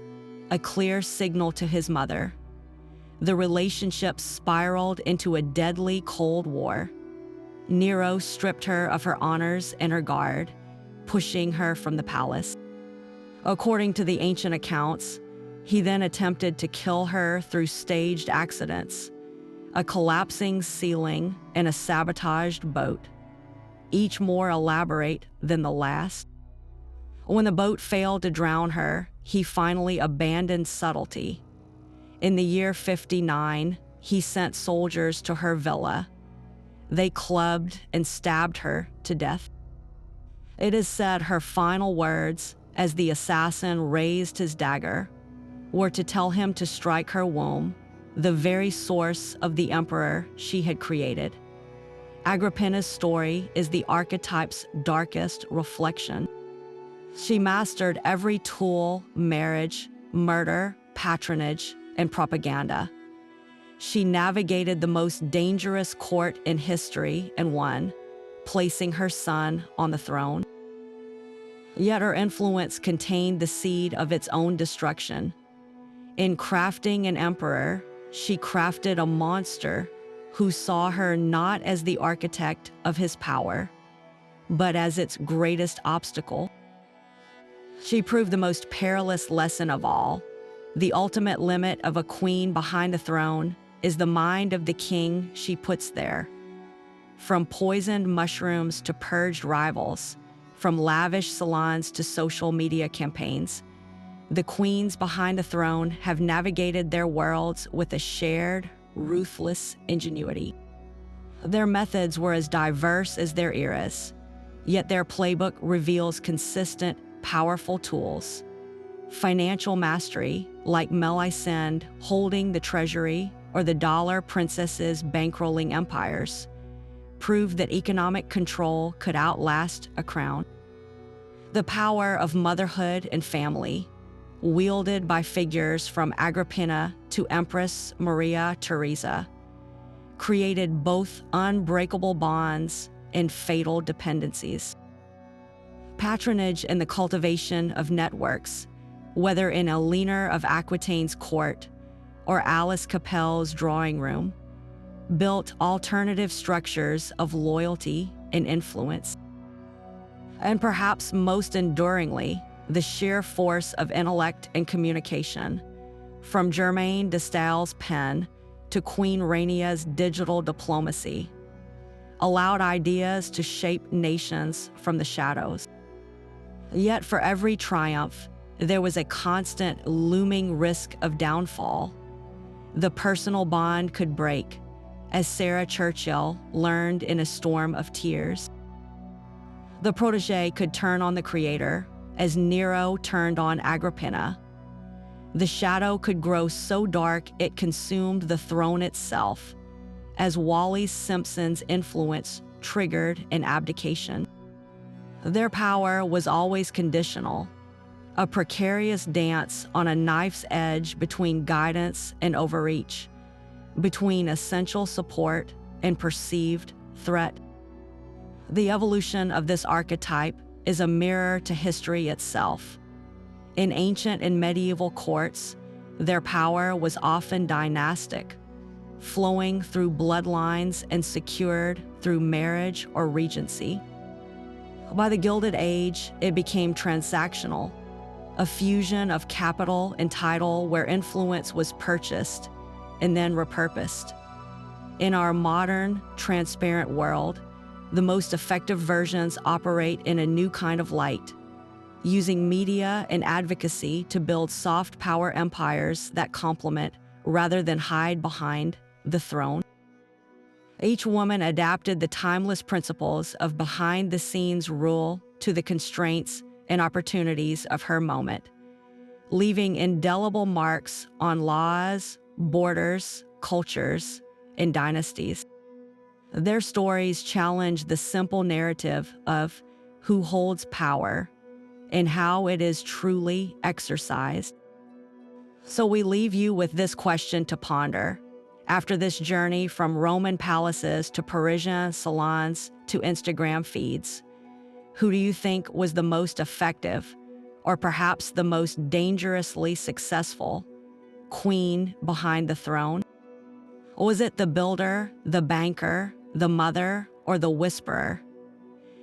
a clear signal to his mother. The relationship spiraled into a deadly Cold War. Nero stripped her of her honors and her guard, pushing her from the palace. According to the ancient accounts, He then attempted to kill her through staged accidents, a collapsing ceiling and a sabotaged boat, each more elaborate than the last. When the boat failed to drown her, he finally abandoned subtlety. In the year 59, he sent soldiers to her villa. They clubbed and stabbed her to death. It is said her final words, as the assassin raised his dagger, were to tell him to strike her womb, the very source of the emperor she had created. Agrippina's story is the archetype's darkest reflection. She mastered every tool, marriage, murder, patronage, and propaganda. She navigated the most dangerous court in history and won, placing her son on the throne. Yet her influence contained the seed of its own destruction. In crafting an emperor, she crafted a monster who saw her not as the architect of his power, but as its greatest obstacle. She proved the most perilous lesson of all. The ultimate limit of a queen behind the throne is the mind of the king she puts there. From poisoned mushrooms to purged rivals, from lavish salons to social media campaigns, the queens behind the throne have navigated their worlds with a shared, ruthless ingenuity. Their methods were as diverse as their eras, yet their playbook reveals consistent, powerful tools. Financial mastery, like Melisende holding the treasury or the dollar princesses bankrolling empires, proved that economic control could outlast a crown. The power of motherhood and family, wielded by figures from Agrippina to Empress Maria Theresa, created both unbreakable bonds and fatal dependencies. Patronage and the cultivation of networks, whether in a leaner of Aquitaine's court or Alice Capel's drawing room, built alternative structures of loyalty and influence. And perhaps most enduringly, the sheer force of intellect and communication, from Germaine de Staël's pen to Queen Rainia's digital diplomacy, allowed ideas to shape nations from the shadows. Yet for every triumph, there was a constant looming risk of downfall. The personal bond could break, as Sarah Churchill learned in A Storm of Tears. The protege could turn on the creator, as Nero turned on Agrippina. The shadow could grow so dark it consumed the throne itself, as Wally Simpson's influence triggered an abdication. Their power was always conditional, a precarious dance on a knife's edge between guidance and overreach, between essential support and perceived threat. The evolution of this archetype is a mirror to history itself. In ancient and medieval courts, their power was often dynastic, flowing through bloodlines and secured through marriage or regency. By the Gilded Age, it became transactional, a fusion of capital and title where influence was purchased and then repurposed. In our modern, transparent world, the most effective versions operate in a new kind of light, using media and advocacy to build soft power empires that complement rather than hide behind the throne. Each woman adapted the timeless principles of behind-the-scenes rule to the constraints and opportunities of her moment, leaving indelible marks on laws, borders, cultures, and dynasties. Their stories challenge the simple narrative of who holds power and how it is truly exercised. So we leave you with this question to ponder. After this journey from Roman palaces to Parisian salons to Instagram feeds, who do you think was the most effective, or perhaps the most dangerously successful, queen behind the throne? Was it the builder, the banker, the mother, or the whisperer?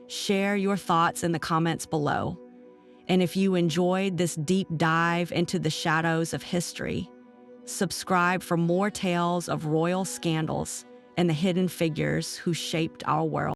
Share your thoughts in the comments below. And if you enjoyed this deep dive into the shadows of history, subscribe for more tales of royal scandals and the hidden figures who shaped our world.